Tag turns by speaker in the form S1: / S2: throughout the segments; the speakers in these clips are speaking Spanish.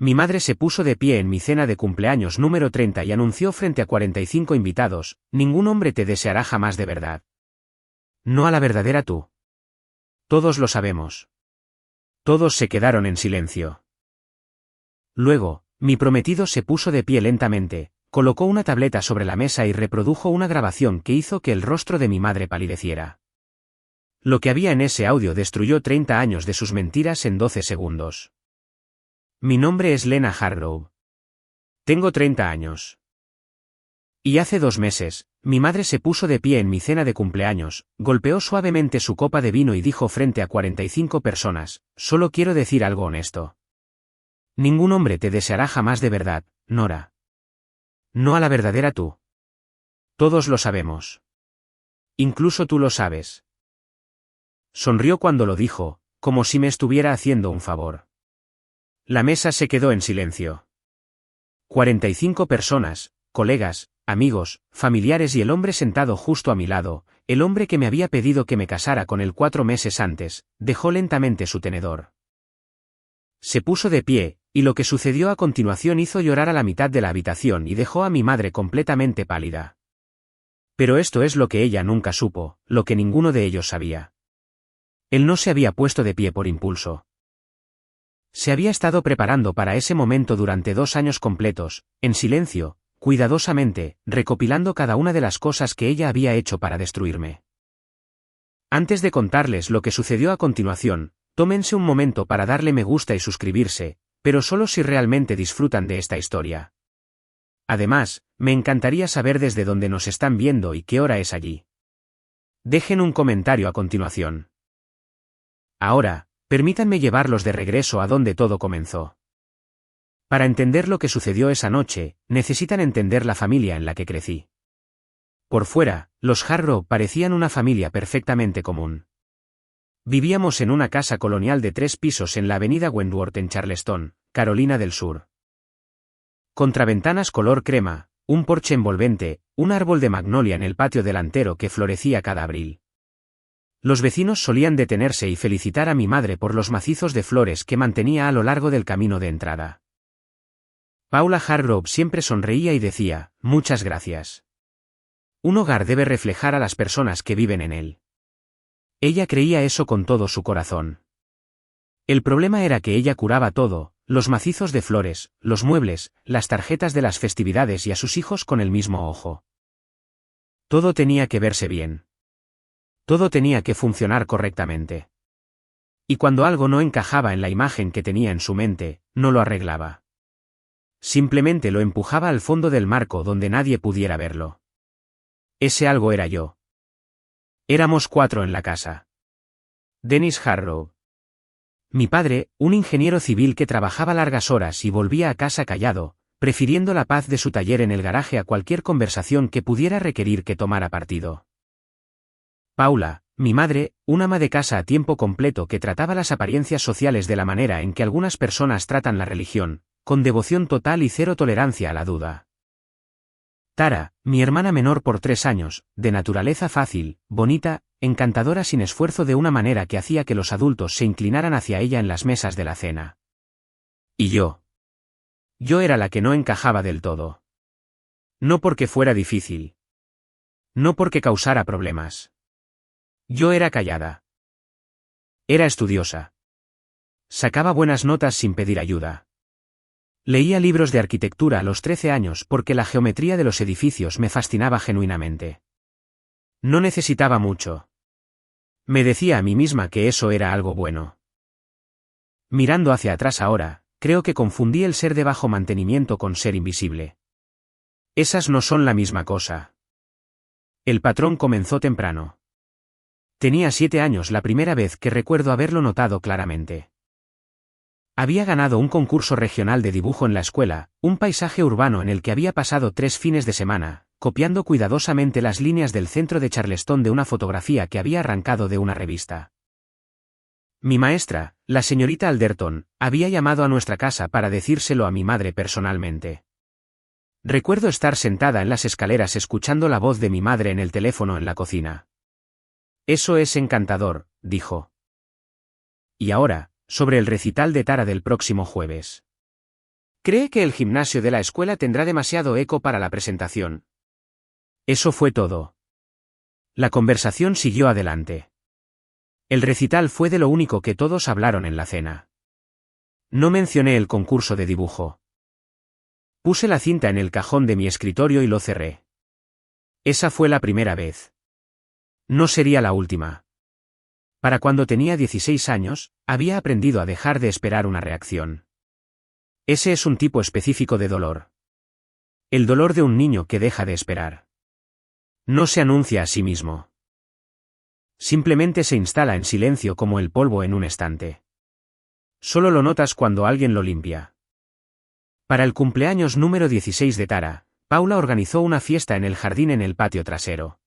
S1: Mi madre se puso de pie en mi cena de cumpleaños número 30 y anunció frente a 45 invitados: ningún hombre te deseará jamás de verdad. No a la verdadera tú. Todos lo sabemos. Todos se quedaron en silencio. Luego, mi prometido se puso de pie lentamente, colocó una tableta sobre la mesa y reprodujo una grabación que hizo que el rostro de mi madre palideciera. Lo que había en ese audio destruyó 30 años de sus mentiras en 12 segundos. Mi nombre es Lena Hargrove. Tengo 30 años. Y hace 2 meses, mi madre se puso de pie en mi cena de cumpleaños, golpeó suavemente su copa de vino y dijo frente a 45 personas: solo quiero decir algo honesto. Ningún hombre te deseará jamás de verdad, Nora. No a la verdadera tú. Todos lo sabemos. Incluso tú lo sabes. Sonrió cuando lo dijo, como si me estuviera haciendo un favor. La mesa se quedó en silencio. 45 personas, colegas, amigos, familiares y el hombre sentado justo a mi lado, el hombre que me había pedido que me casara con él 4 meses antes, dejó lentamente su tenedor. Se puso de pie, y lo que sucedió a continuación hizo llorar a la mitad de la habitación y dejó a mi madre completamente pálida. Pero esto es lo que ella nunca supo, lo que ninguno de ellos sabía. Él no se había puesto de pie por impulso. Se había estado preparando para ese momento durante 2 años completos, en silencio, cuidadosamente, recopilando cada una de las cosas que ella había hecho para destruirme. Antes de contarles lo que sucedió a continuación, tómense un momento para darle me gusta y suscribirse, pero solo si realmente disfrutan de esta historia. Además, me encantaría saber desde dónde nos están viendo y qué hora es allí. Dejen un comentario a continuación. Ahora, permítanme llevarlos de regreso a donde todo comenzó. Para entender lo que sucedió esa noche, necesitan entender la familia en la que crecí. Por fuera, los Hargrove parecían una familia perfectamente común. Vivíamos en una casa colonial de 3 pisos en la avenida Wentworth en Charleston, Carolina del Sur. Contraventanas color crema, un porche envolvente, un árbol de magnolia en el patio delantero que florecía cada abril. Los vecinos solían detenerse y felicitar a mi madre por los macizos de flores que mantenía a lo largo del camino de entrada. Paula Hargrove siempre sonreía y decía: muchas gracias. Un hogar debe reflejar a las personas que viven en él. Ella creía eso con todo su corazón. El problema era que ella curaba todo: los macizos de flores, los muebles, las tarjetas de las festividades y a sus hijos con el mismo ojo. Todo tenía que verse bien. Todo tenía que funcionar correctamente. Y cuando algo no encajaba en la imagen que tenía en su mente, no lo arreglaba. Simplemente lo empujaba al fondo del marco donde nadie pudiera verlo. Ese algo era yo. Éramos 4 en la casa. Dennis Hargrove. Mi padre, un ingeniero civil que trabajaba largas horas y volvía a casa callado, prefiriendo la paz de su taller en el garaje a cualquier conversación que pudiera requerir que tomara partido. Paula, mi madre, una ama de casa a tiempo completo que trataba las apariencias sociales de la manera en que algunas personas tratan la religión, con devoción total y cero tolerancia a la duda. Tara, mi hermana menor por 3 años, de naturaleza fácil, bonita, encantadora sin esfuerzo de una manera que hacía que los adultos se inclinaran hacia ella en las mesas de la cena. Y yo. Yo era la que no encajaba del todo. No porque fuera difícil. No porque causara problemas. Yo era callada. Era estudiosa. Sacaba buenas notas sin pedir ayuda. Leía libros de arquitectura a los 13 años porque la geometría de los edificios me fascinaba genuinamente. No necesitaba mucho. Me decía a mí misma que eso era algo bueno. Mirando hacia atrás ahora, creo que confundí el ser de bajo mantenimiento con ser invisible. Esas no son la misma cosa. El patrón comenzó temprano. Tenía 7 años la primera vez que recuerdo haberlo notado claramente. Había ganado un concurso regional de dibujo en la escuela, un paisaje urbano en el que había pasado 3 fines de semana, copiando cuidadosamente las líneas del centro de Charleston de una fotografía que había arrancado de una revista. Mi maestra, la señorita Alderton, había llamado a nuestra casa para decírselo a mi madre personalmente. Recuerdo estar sentada en las escaleras escuchando la voz de mi madre en el teléfono en la cocina. Eso es encantador, dijo. Y ahora, sobre el recital de Tara del próximo jueves. Cree que el gimnasio de la escuela tendrá demasiado eco para la presentación. Eso fue todo. La conversación siguió adelante. El recital fue de lo único que todos hablaron en la cena. No mencioné el concurso de dibujo. Puse la cinta en el cajón de mi escritorio y lo cerré. Esa fue la primera vez. No sería la última. Para cuando tenía 16 años, había aprendido a dejar de esperar una reacción. Ese es un tipo específico de dolor. El dolor de un niño que deja de esperar. No se anuncia a sí mismo. Simplemente se instala en silencio como el polvo en un estante. Solo lo notas cuando alguien lo limpia. Para el cumpleaños número 16 de Tara, Paula organizó una fiesta en el jardín en el patio trasero.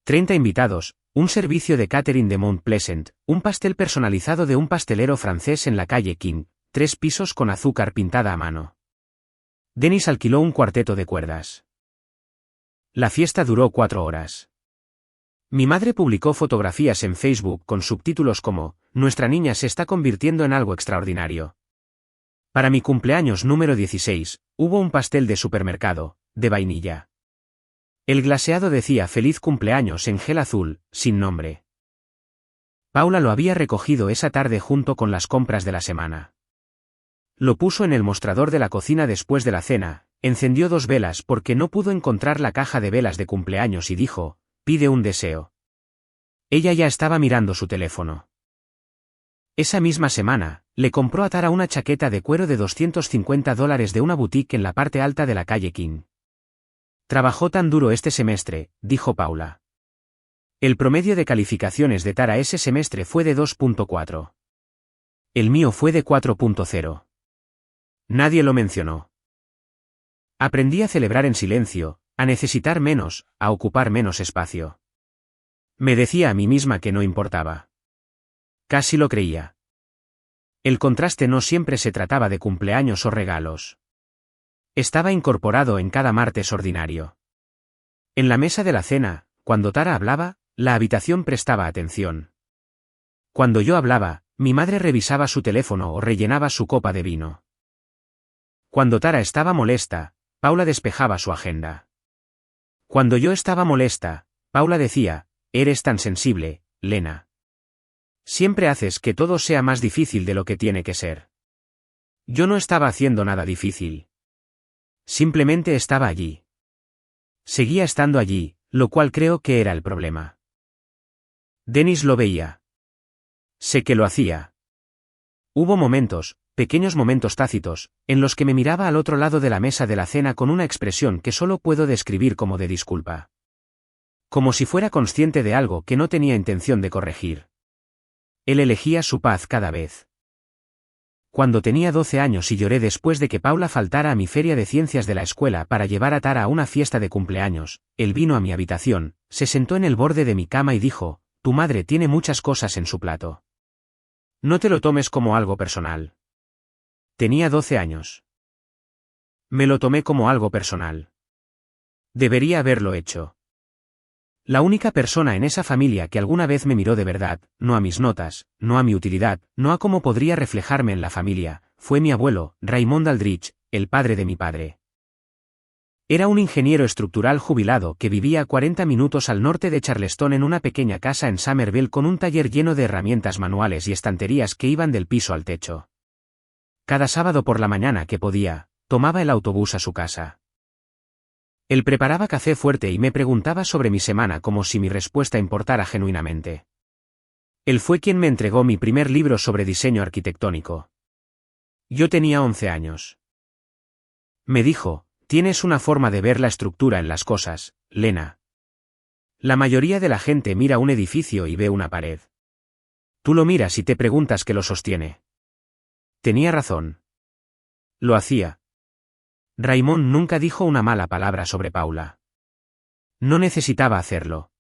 S1: 30 invitados, un servicio de catering de Mount Pleasant, un pastel personalizado de un pastelero francés en la calle King, 3 pisos con azúcar pintada a mano. Dennis alquiló un cuarteto de cuerdas. La fiesta duró 4 horas. Mi madre publicó fotografías en Facebook con subtítulos como, «Nuestra niña se está convirtiendo en algo extraordinario». Para mi cumpleaños número 16, hubo un pastel de supermercado, de vainilla. El glaseado decía «Feliz cumpleaños» en gel azul, sin nombre. Paula lo había recogido esa tarde junto con las compras de la semana. Lo puso en el mostrador de la cocina después de la cena, encendió 2 velas porque no pudo encontrar la caja de velas de cumpleaños y dijo, «Pide un deseo». Ella ya estaba mirando su teléfono. Esa misma semana, le compró a Tara una chaqueta de cuero de $250 de una boutique en la parte alta de la calle King. Trabajó tan duro este semestre, dijo Paula. El promedio de calificaciones de Tara ese semestre fue de 2.4. El mío fue de 4.0. Nadie lo mencionó. Aprendí a celebrar en silencio, a necesitar menos, a ocupar menos espacio. Me decía a mí misma que no importaba. Casi lo creía. El contraste no siempre se trataba de cumpleaños o regalos. Estaba incorporado en cada martes ordinario. En la mesa de la cena, cuando Tara hablaba, la habitación prestaba atención. Cuando yo hablaba, mi madre revisaba su teléfono o rellenaba su copa de vino. Cuando Tara estaba molesta, Paula despejaba su agenda. Cuando yo estaba molesta, Paula decía, «Eres tan sensible, Lena. Siempre haces que todo sea más difícil de lo que tiene que ser». Yo no estaba haciendo nada difícil. Simplemente estaba allí. Seguía estando allí, lo cual creo que era el problema. Dennis lo veía. Sé que lo hacía. Hubo momentos, pequeños momentos tácitos, en los que me miraba al otro lado de la mesa de la cena con una expresión que solo puedo describir como de disculpa. Como si fuera consciente de algo que no tenía intención de corregir. Él elegía su paz cada vez. Cuando tenía 12 años y lloré después de que Paula faltara a mi feria de ciencias de la escuela para llevar a Tara a una fiesta de cumpleaños, él vino a mi habitación, se sentó en el borde de mi cama y dijo, «Tu madre tiene muchas cosas en su plato. No te lo tomes como algo personal». Tenía 12 años. Me lo tomé como algo personal. Debería haberlo hecho. La única persona en esa familia que alguna vez me miró de verdad, no a mis notas, no a mi utilidad, no a cómo podría reflejarme en la familia, fue mi abuelo, Raymond Aldrich, el padre de mi padre. Era un ingeniero estructural jubilado que vivía a 40 minutos al norte de Charleston en una pequeña casa en Somerville con un taller lleno de herramientas manuales y estanterías que iban del piso al techo. Cada sábado por la mañana que podía, tomaba el autobús a su casa. Él preparaba café fuerte y me preguntaba sobre mi semana como si mi respuesta importara genuinamente. Él fue quien me entregó mi primer libro sobre diseño arquitectónico. Yo tenía 11 años. Me dijo, «Tienes una forma de ver la estructura en las cosas, Lena. La mayoría de la gente mira un edificio y ve una pared. Tú lo miras y te preguntas qué lo sostiene». Tenía razón. Lo hacía. Raymond nunca dijo una mala palabra sobre Paula. No necesitaba hacerlo.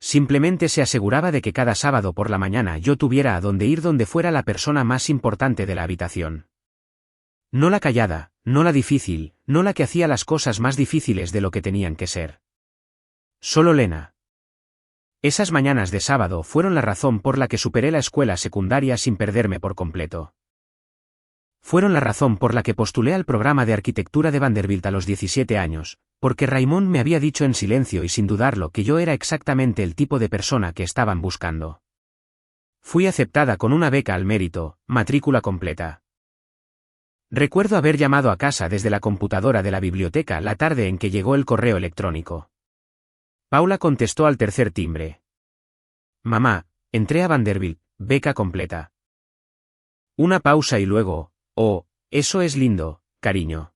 S1: Simplemente se aseguraba de que cada sábado por la mañana yo tuviera a dónde ir donde fuera la persona más importante de la habitación. No la callada, no la difícil, no la que hacía las cosas más difíciles de lo que tenían que ser. Solo Lena. Esas mañanas de sábado fueron la razón por la que superé la escuela secundaria sin perderme por completo. Fueron la razón por la que postulé al programa de arquitectura de Vanderbilt a los 17 años, porque Raymond me había dicho en silencio y sin dudarlo que yo era exactamente el tipo de persona que estaban buscando. Fui aceptada con una beca al mérito, matrícula completa. Recuerdo haber llamado a casa desde la computadora de la biblioteca la tarde en que llegó el correo electrónico. Paula contestó al tercer timbre. Mamá, entré a Vanderbilt, beca completa. Una pausa y luego, oh, eso es lindo, cariño.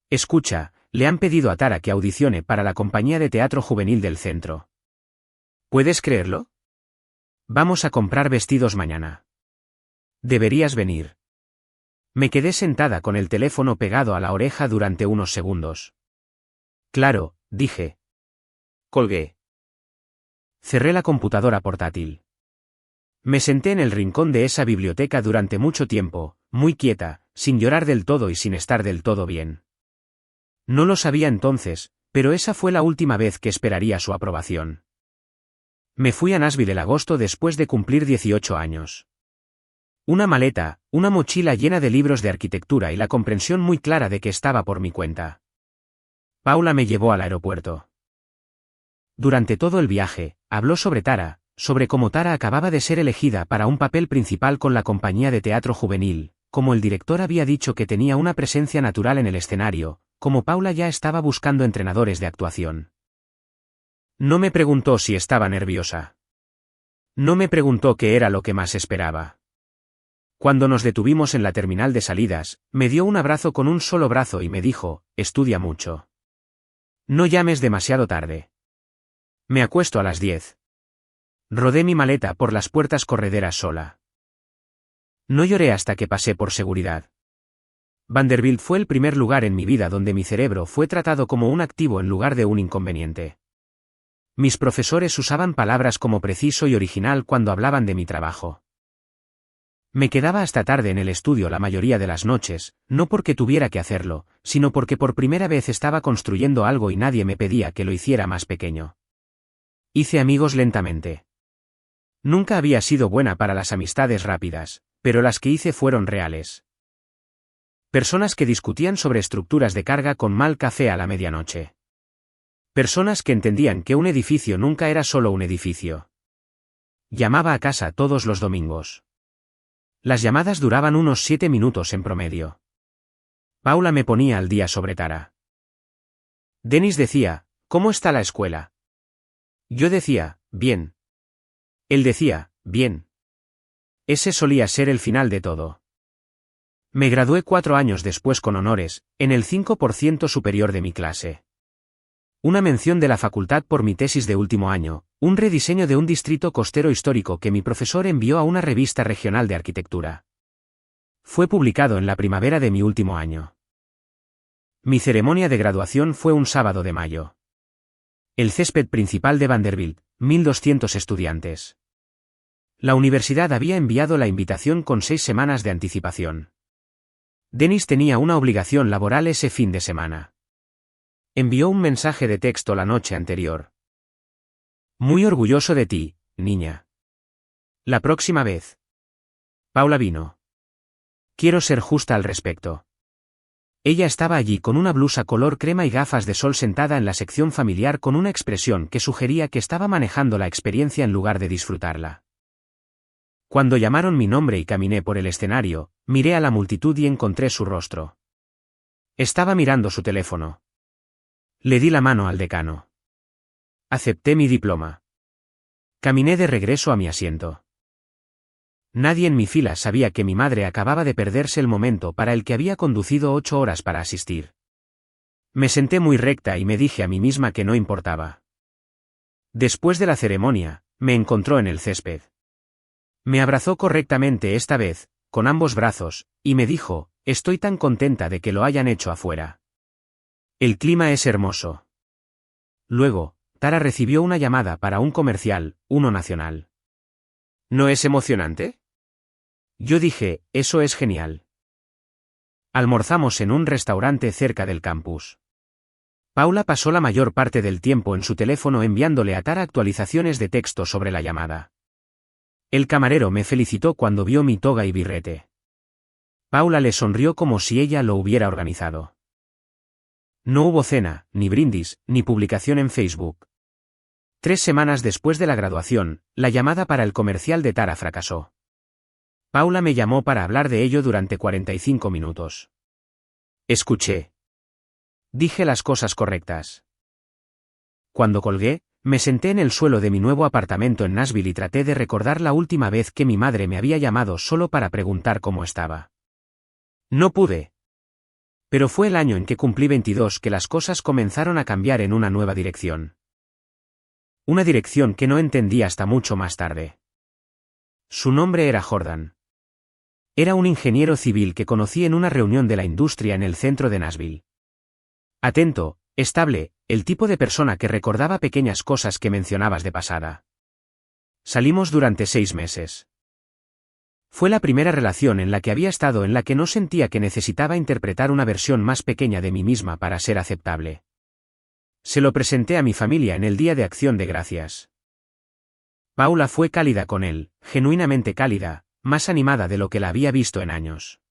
S1: Escucha, le han pedido a Tara que audicione para la compañía de teatro juvenil del centro. ¿Puedes creerlo? Vamos a comprar vestidos mañana. Deberías venir. Me quedé sentada con el teléfono pegado a la oreja durante unos segundos. Claro, dije. Colgué. Cerré la computadora portátil. Me senté en el rincón de esa biblioteca durante mucho tiempo, muy quieta, sin llorar del todo y sin estar del todo bien. No lo sabía entonces, pero esa fue la última vez que esperaría su aprobación. Me fui a Nashville el agosto después de cumplir 18 años. Una maleta, una mochila llena de libros de arquitectura y la comprensión muy clara de que estaba por mi cuenta. Paula me llevó al aeropuerto. Durante todo el viaje, habló sobre Tara, sobre cómo Tara acababa de ser elegida para un papel principal con la compañía de teatro juvenil, como el director había dicho que tenía una presencia natural en el escenario, como Paula ya estaba buscando entrenadores de actuación. No me preguntó si estaba nerviosa. No me preguntó qué era lo que más esperaba. Cuando nos detuvimos en la terminal de salidas, me dio un abrazo con un solo brazo y me dijo, estudia mucho. No llames demasiado tarde. Me acuesto a las 10. Rodé mi maleta por las puertas correderas sola. No lloré hasta que pasé por seguridad. Vanderbilt fue el primer lugar en mi vida donde mi cerebro fue tratado como un activo en lugar de un inconveniente. Mis profesores usaban palabras como preciso y original cuando hablaban de mi trabajo. Me quedaba hasta tarde en el estudio la mayoría de las noches, no porque tuviera que hacerlo, sino porque por primera vez estaba construyendo algo y nadie me pedía que lo hiciera más pequeño. Hice amigos lentamente. Nunca había sido buena para las amistades rápidas, pero las que hice fueron reales. Personas que discutían sobre estructuras de carga con mal café a la medianoche. Personas que entendían que un edificio nunca era solo un edificio. Llamaba a casa todos los domingos. Las llamadas duraban unos 7 minutos en promedio. Paula me ponía al día sobre Tara. Dennis decía, ¿cómo está la escuela? Yo decía, bien. Él decía, bien. Ese solía ser el final de todo. Me gradué 4 años después con honores, en el 5% superior de mi clase. Una mención de la facultad por mi tesis de último año, un rediseño de un distrito costero histórico que mi profesor envió a una revista regional de arquitectura. Fue publicado en la primavera de mi último año. Mi ceremonia de graduación fue un sábado de mayo. El césped principal de Vanderbilt, 1200 estudiantes. La universidad había enviado la invitación con 6 semanas de anticipación. Dennis tenía una obligación laboral ese fin de semana. Envió un mensaje de texto la noche anterior. Muy orgulloso de ti, niña. La próxima vez. Paula vino. Quiero ser justa al respecto. Ella estaba allí con una blusa color crema y gafas de sol sentada en la sección familiar con una expresión que sugería que estaba manejando la experiencia en lugar de disfrutarla. Cuando llamaron mi nombre y caminé por el escenario, miré a la multitud y encontré su rostro. Estaba mirando su teléfono. Le di la mano al decano. Acepté mi diploma. Caminé de regreso a mi asiento. Nadie en mi fila sabía que mi madre acababa de perderse el momento para el que había conducido 8 horas para asistir. Me senté muy recta y me dije a mí misma que no importaba. Después de la ceremonia, me encontró en el césped. Me abrazó correctamente esta vez, con ambos brazos, y me dijo, estoy tan contenta de que lo hayan hecho afuera. El clima es hermoso. Luego, Tara recibió una llamada para un comercial, uno nacional. ¿No es emocionante? Yo dije, eso es genial. Almorzamos en un restaurante cerca del campus. Paula pasó la mayor parte del tiempo en su teléfono enviándole a Tara actualizaciones de texto sobre la llamada. El camarero me felicitó cuando vio mi toga y birrete. Paula le sonrió como si ella lo hubiera organizado. No hubo cena, ni brindis, ni publicación en Facebook. 3 semanas después de la graduación, la llamada para el comercial de Tara fracasó. Paula me llamó para hablar de ello durante 45 minutos. Escuché. Dije las cosas correctas. Cuando colgué, me senté en el suelo de mi nuevo apartamento en Nashville y traté de recordar la última vez que mi madre me había llamado solo para preguntar cómo estaba. No pude. Pero fue el año en que cumplí 22 que las cosas comenzaron a cambiar en una nueva dirección. Una dirección que no entendí hasta mucho más tarde. Su nombre era Jordan. Era un ingeniero civil que conocí en una reunión de la industria en el centro de Nashville. Atento, estable, el tipo de persona que recordaba pequeñas cosas que mencionabas de pasada. Salimos durante 6 meses. Fue la primera relación en la que había estado en la que no sentía que necesitaba interpretar una versión más pequeña de mí misma para ser aceptable. Se lo presenté a mi familia en el Día de Acción de Gracias. Paula fue cálida con él, genuinamente cálida, más animada de lo que la había visto en años.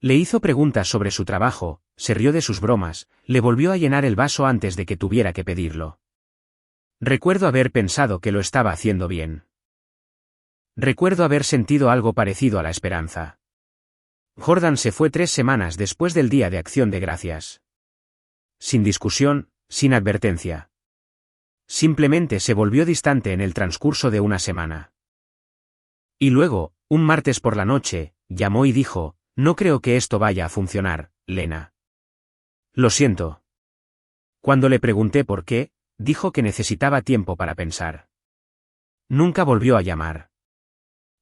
S1: Le hizo preguntas sobre su trabajo, se rió de sus bromas, le volvió a llenar el vaso antes de que tuviera que pedirlo. Recuerdo haber pensado que lo estaba haciendo bien. Recuerdo haber sentido algo parecido a la esperanza. Jordan se fue 3 semanas después del Día de Acción de Gracias. Sin discusión, sin advertencia. Simplemente se volvió distante en el transcurso de una semana. Y luego, un martes por la noche, llamó y dijo, no creo que esto vaya a funcionar, Lena. Lo siento. Cuando le pregunté por qué, dijo que necesitaba tiempo para pensar. Nunca volvió a llamar.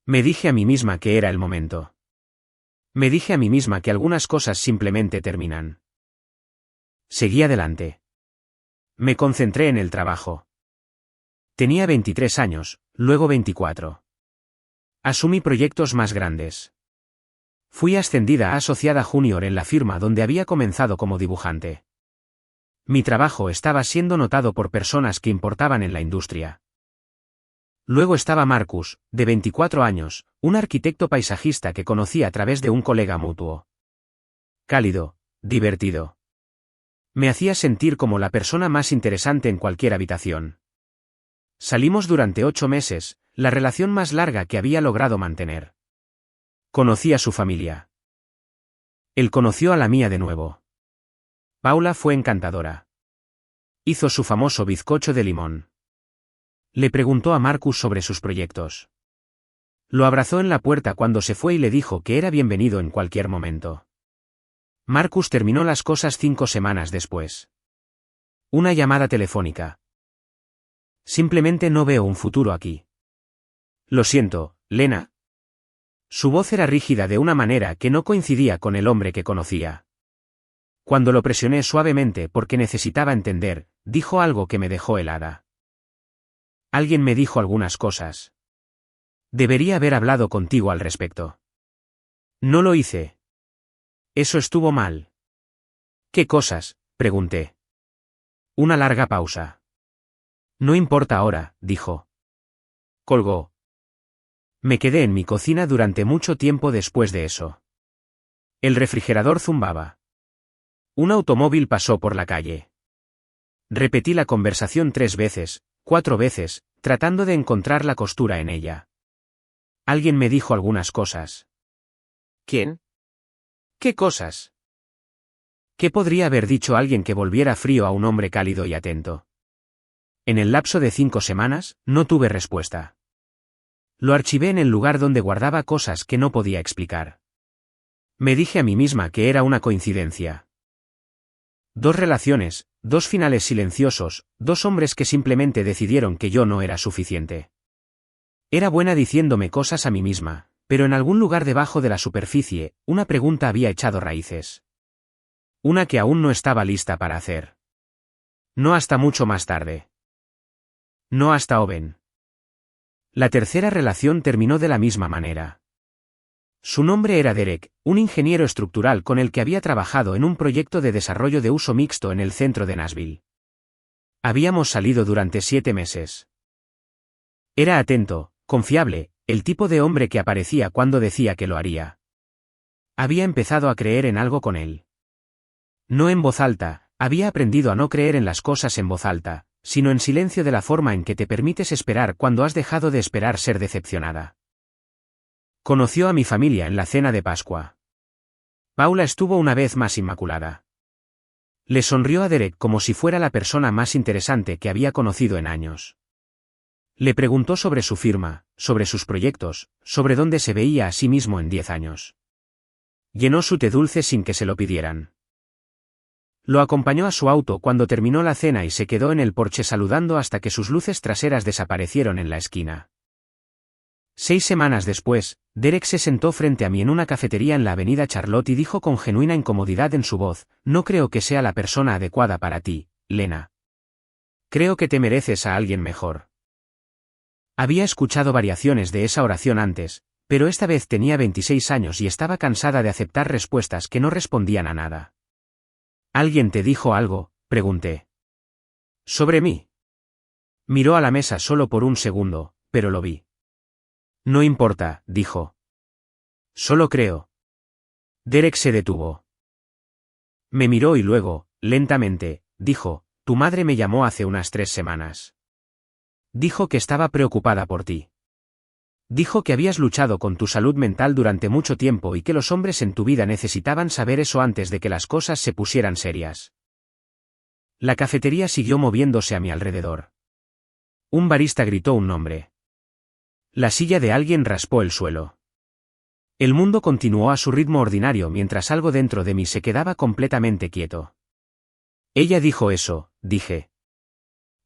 S1: Me dije a mí misma que era el momento. Me dije a mí misma que algunas cosas simplemente terminan. Seguí adelante. Me concentré en el trabajo. Tenía 23 años, luego 24. Asumí proyectos más grandes. Fui ascendida a asociada junior en la firma donde había comenzado como dibujante. Mi trabajo estaba siendo notado por personas que importaban en la industria. Luego estaba Marcus, de 24 años, un arquitecto paisajista que conocí a través de un colega mutuo. Cálido, divertido. Me hacía sentir como la persona más interesante en cualquier habitación. Salimos durante 8 meses, la relación más larga que había logrado mantener. Conocí a su familia. Él conoció a la mía de nuevo. Paula fue encantadora. Hizo su famoso bizcocho de limón. Le preguntó a Marcus sobre sus proyectos. Lo abrazó en la puerta cuando se fue y le dijo que era bienvenido en cualquier momento. Marcus terminó las cosas 5 semanas después. Una llamada telefónica. Simplemente no veo un futuro aquí. Lo siento, Lena. Su voz era rígida de una manera que no coincidía con el hombre que conocía. Cuando lo presioné suavemente porque necesitaba entender, dijo algo que me dejó helada. Alguien me dijo algunas cosas. Debería haber hablado contigo al respecto. No lo hice. Eso estuvo mal. ¿Qué cosas?, pregunté. Una larga pausa. No importa ahora, dijo. Colgó. Me quedé en mi cocina durante mucho tiempo después de eso. El refrigerador zumbaba. Un automóvil pasó por la calle. Repetí la conversación 3 veces, 4 veces, tratando de encontrar la costura en ella. Alguien me dijo algunas cosas. ¿Quién? ¿Qué cosas? ¿Qué podría haber dicho alguien que volviera frío a un hombre cálido y atento? En el lapso de 5 semanas, no tuve respuesta. Lo archivé en el lugar donde guardaba cosas que no podía explicar. Me dije a mí misma que era una coincidencia. 2 relaciones, 2 finales silenciosos, 2 hombres que simplemente decidieron que yo no era suficiente. Era buena diciéndome cosas a mí misma, pero en algún lugar debajo de la superficie, una pregunta había echado raíces. Una que aún no estaba lista para hacer. No hasta mucho más tarde. No hasta Owen. La tercera relación terminó de la misma manera. Su nombre era Derek, un ingeniero estructural con el que había trabajado en un proyecto de desarrollo de uso mixto en el centro de Nashville. Habíamos salido durante 7 meses. Era atento, confiable, el tipo de hombre que aparecía cuando decía que lo haría. Había empezado a creer en algo con él. No en voz alta, había aprendido a no creer en las cosas en voz alta, sino en silencio, de la forma en que te permites esperar cuando has dejado de esperar ser decepcionada. Conoció a mi familia en la cena de Pascua. Paula estuvo una vez más inmaculada. Le sonrió a Derek como si fuera la persona más interesante que había conocido en años. Le preguntó sobre su firma, sobre sus proyectos, sobre dónde se veía a sí mismo en 10 años. Llenó su té dulce sin que se lo pidieran. Lo acompañó a su auto cuando terminó la cena y se quedó en el porche saludando hasta que sus luces traseras desaparecieron en la esquina. 6 semanas después, Derek se sentó frente a mí en una cafetería en la avenida Charlotte y dijo con genuina incomodidad en su voz: no creo que sea la persona adecuada para ti, Lena. Creo que te mereces a alguien mejor. Había escuchado variaciones de esa oración antes, pero esta vez tenía 26 años y estaba cansada de aceptar respuestas que no respondían a nada. ¿Alguien te dijo algo?, pregunté. ¿Sobre mí? Miró a la mesa solo por un segundo, pero lo vi. No importa, dijo. Solo creo. Derek se detuvo. Me miró y luego, lentamente, dijo: tu madre me llamó hace unas 3 semanas. Dijo que estaba preocupada por ti. Dijo que habías luchado con tu salud mental durante mucho tiempo y que los hombres en tu vida necesitaban saber eso antes de que las cosas se pusieran serias. La cafetería siguió moviéndose a mi alrededor. Un barista gritó un nombre. La silla de alguien raspó el suelo. El mundo continuó a su ritmo ordinario mientras algo dentro de mí se quedaba completamente quieto. Ella dijo eso, dije.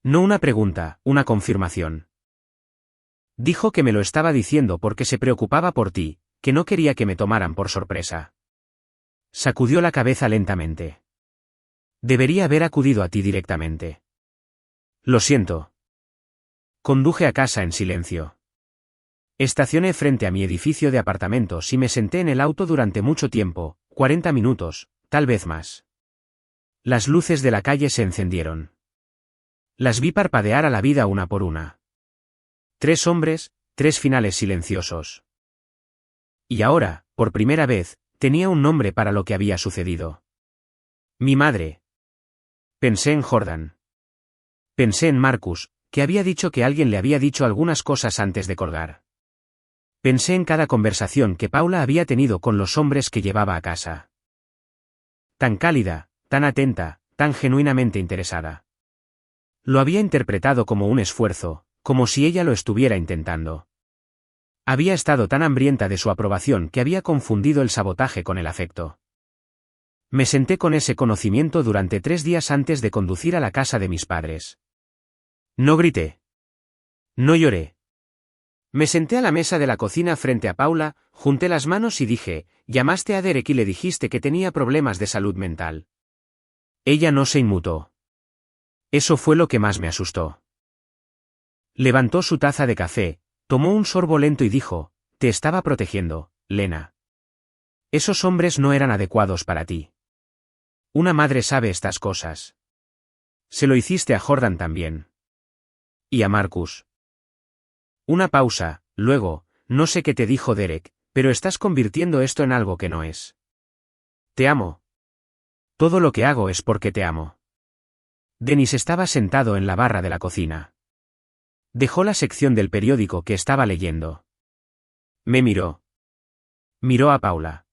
S1: No una pregunta, una confirmación. Dijo que me lo estaba diciendo porque se preocupaba por ti, que no quería que me tomaran por sorpresa. Sacudió la cabeza lentamente. Debería haber acudido a ti directamente. Lo siento. Conduje a casa en silencio. Estacioné frente a mi edificio de apartamentos y me senté en el auto durante mucho tiempo, 40 minutos, tal vez más. Las luces de la calle se encendieron. Las vi parpadear a la vida una por una. 3 hombres, 3 finales silenciosos. Y ahora, por primera vez, tenía un nombre para lo que había sucedido. Mi madre. Pensé en Jordan. Pensé en Marcus, que había dicho que alguien le había dicho algunas cosas antes de colgar. Pensé en cada conversación que Paula había tenido con los hombres que llevaba a casa. Tan cálida, tan atenta, tan genuinamente interesada. Lo había interpretado como un esfuerzo, como si ella lo estuviera intentando. Había estado tan hambrienta de su aprobación que había confundido el sabotaje con el afecto. Me senté con ese conocimiento durante 3 días antes de conducir a la casa de mis padres. No grité. No lloré. Me senté a la mesa de la cocina frente a Paula, junté las manos y dije: llamaste a Derek y le dijiste que tenía problemas de salud mental. Ella no se inmutó. Eso fue lo que más me asustó. Levantó su taza de café, tomó un sorbo lento y dijo: te estaba protegiendo, Lena. Esos hombres no eran adecuados para ti. Una madre sabe estas cosas. Se lo hiciste a Jordan también. Y a Marcus. Una pausa, luego: no sé qué te dijo Derek, pero estás convirtiendo esto en algo que no es. Te amo. Todo lo que hago es porque te amo. Dennis estaba sentado en la barra de la cocina. Dejó la sección del periódico que estaba leyendo. Me miró. Miró a Paula.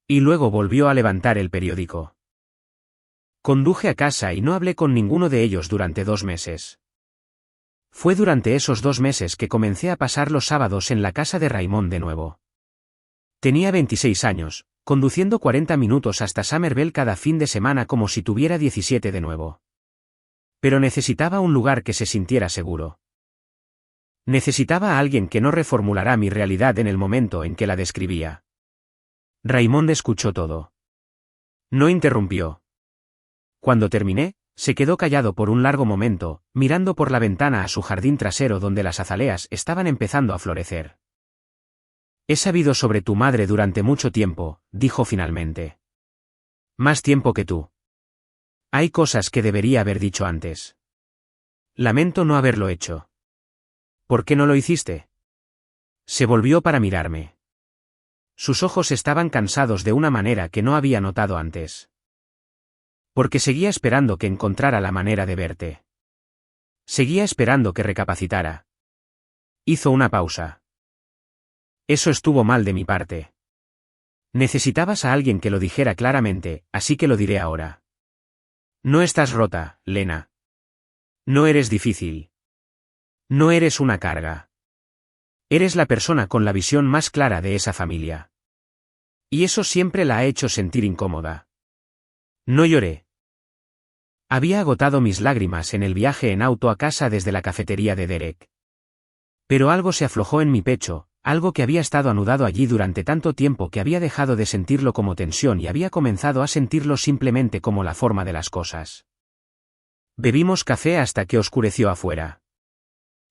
S1: Y luego volvió a levantar el periódico. Conduje a casa y no hablé con ninguno de ellos durante 2 meses. Fue durante esos 2 meses que comencé a pasar los sábados en la casa de Raymond de nuevo. Tenía 26 años, conduciendo 40 minutos hasta Somerville cada fin de semana como si tuviera 17 de nuevo. Pero necesitaba un lugar que se sintiera seguro. Necesitaba a alguien que no reformulara mi realidad en el momento en que la describía. Raymond escuchó todo. No interrumpió. Cuando terminé, se quedó callado por un largo momento, mirando por la ventana a su jardín trasero donde las azaleas estaban empezando a florecer. He sabido sobre tu madre durante mucho tiempo, dijo finalmente. Más tiempo que tú. Hay cosas que debería haber dicho antes. Lamento no haberlo hecho. ¿Por qué no lo hiciste? Se volvió para mirarme. Sus ojos estaban cansados de una manera que no había notado antes. Porque seguía esperando que encontrara la manera de verte. Seguía esperando que recapacitara. Hizo una pausa. Eso estuvo mal de mi parte. Necesitabas a alguien que lo dijera claramente, así que lo diré ahora. No estás rota, Lena. No eres difícil. No eres una carga. Eres la persona con la visión más clara de esa familia. Y eso siempre la ha hecho sentir incómoda. No lloré. Había agotado mis lágrimas en el viaje en auto a casa desde la cafetería de Derek. Pero algo se aflojó en mi pecho, algo que había estado anudado allí durante tanto tiempo que había dejado de sentirlo como tensión y había comenzado a sentirlo simplemente como la forma de las cosas. Bebimos café hasta que oscureció afuera.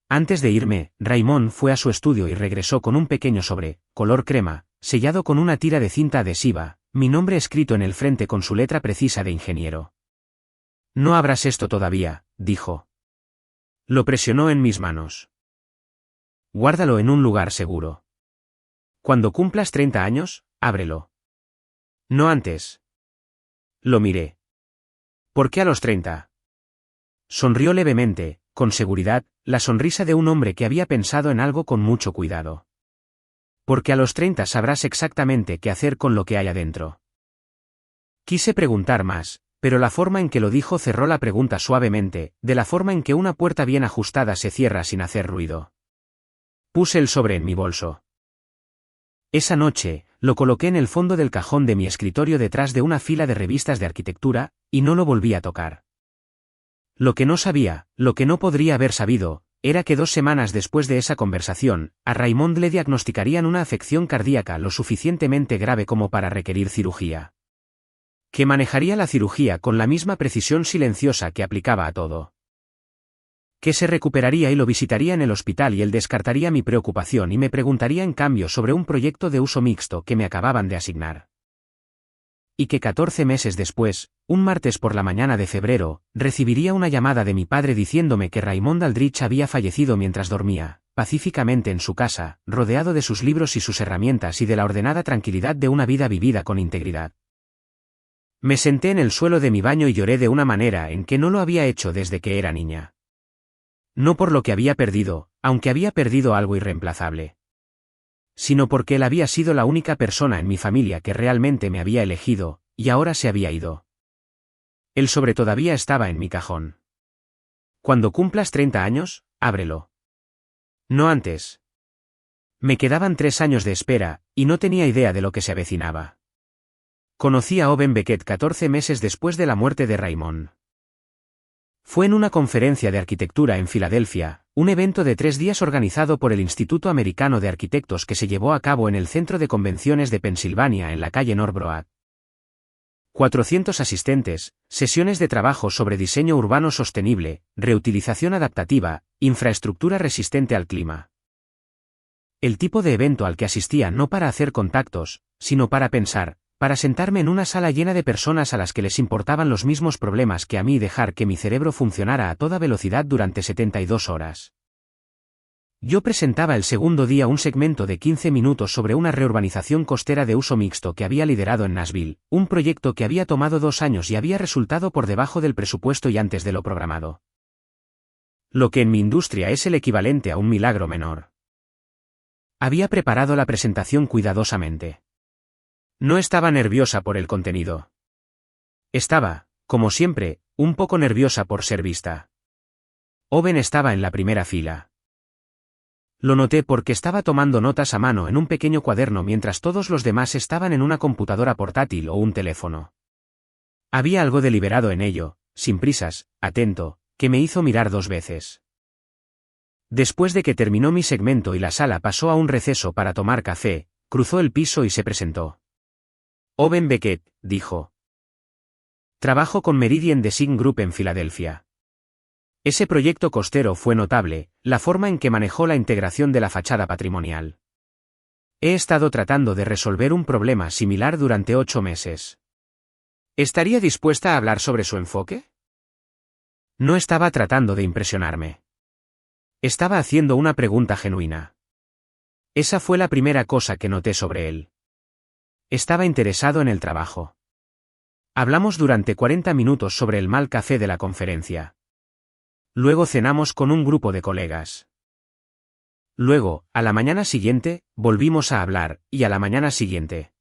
S1: Antes de irme, Raymond fue a su estudio y regresó con un pequeño sobre, color crema, sellado con una tira de cinta adhesiva, mi nombre escrito en el frente con su letra precisa de ingeniero. No abras esto todavía, dijo. Lo presionó en mis manos. Guárdalo en un lugar seguro. Cuando cumplas 30 años, ábrelo. No antes. Lo miré. ¿Por qué a los 30? Sonrió levemente, con seguridad, la sonrisa de un hombre que había pensado en algo con mucho cuidado. Porque a los 30 sabrás exactamente qué hacer con lo que hay adentro. Quise preguntar más, pero la forma en que lo dijo cerró la pregunta suavemente, de la forma en que una puerta bien ajustada se cierra sin hacer ruido. Puse el sobre en mi bolso. Esa noche, lo coloqué en el fondo del cajón de mi escritorio detrás de una fila de revistas de arquitectura, y no lo volví a tocar. Lo que no sabía, lo que no podría haber sabido, era que 2 semanas después de esa conversación, a Raymond le diagnosticarían una afección cardíaca lo suficientemente grave como para requerir cirugía. Que manejaría la cirugía con la misma precisión silenciosa que aplicaba a todo. Que se recuperaría y lo visitaría en el hospital y él descartaría mi preocupación y me preguntaría en cambio sobre un proyecto de uso mixto que me acababan de asignar. Y que 14 meses después, un martes por la mañana de febrero, recibiría una llamada de mi padre diciéndome que Raymond Aldrich había fallecido mientras dormía, pacíficamente en su casa, rodeado de sus libros y sus herramientas y de la ordenada tranquilidad de una vida vivida con integridad. Me senté en el suelo de mi baño y lloré de una manera en que no lo había hecho desde que era niña. No por lo que había perdido, aunque había perdido algo irreemplazable. Sino porque él había sido la única persona en mi familia que realmente me había elegido, y ahora se había ido. El sobre todavía estaba en mi cajón. Cuando cumplas 30 años, ábrelo. No antes. Me quedaban 3 años de espera, y no tenía idea de lo que se avecinaba. Conocí a Owen Beckett 14 meses después de la muerte de Raymond. Fue en una conferencia de arquitectura en Filadelfia, un evento de 3 días organizado por el Instituto Americano de Arquitectos que se llevó a cabo en el Centro de Convenciones de Pensilvania en la calle North Broad. 400 asistentes, sesiones de trabajo sobre diseño urbano sostenible, reutilización adaptativa, infraestructura resistente al clima. El tipo de evento al que asistía no para hacer contactos, sino para pensar, para sentarme en una sala llena de personas a las que les importaban los mismos problemas que a mí y dejar que mi cerebro funcionara a toda velocidad durante 72 horas. Yo presentaba el segundo día un segmento de 15 minutos sobre una reurbanización costera de uso mixto que había liderado en Nashville, un proyecto que había tomado 2 años y había resultado por debajo del presupuesto y antes de lo programado. Lo que en mi industria es el equivalente a un milagro menor. Había preparado la presentación cuidadosamente. No estaba nerviosa por el contenido. Estaba, como siempre, un poco nerviosa por ser vista. Owen estaba en la primera fila. Lo noté porque estaba tomando notas a mano en un pequeño cuaderno mientras todos los demás estaban en una computadora portátil o un teléfono. Había algo deliberado en ello, sin prisas, atento, que me hizo mirar 2 veces. Después de que terminó mi segmento y la sala pasó a un receso para tomar café, cruzó el piso y se presentó. Owen Beckett, dijo. Trabajo con Meridian Design Group en Filadelfia. Ese proyecto costero fue notable, la forma en que manejó la integración de la fachada patrimonial. He estado tratando de resolver un problema similar durante 8 meses. ¿Estaría dispuesta a hablar sobre su enfoque? No estaba tratando de impresionarme. Estaba haciendo una pregunta genuina. Esa fue la primera cosa que noté sobre él. Estaba interesado en el trabajo. Hablamos durante 40 minutos sobre el mal café de la conferencia. Luego cenamos con un grupo de colegas. Luego, a la mañana siguiente, volvimos a hablar, y a la mañana siguiente.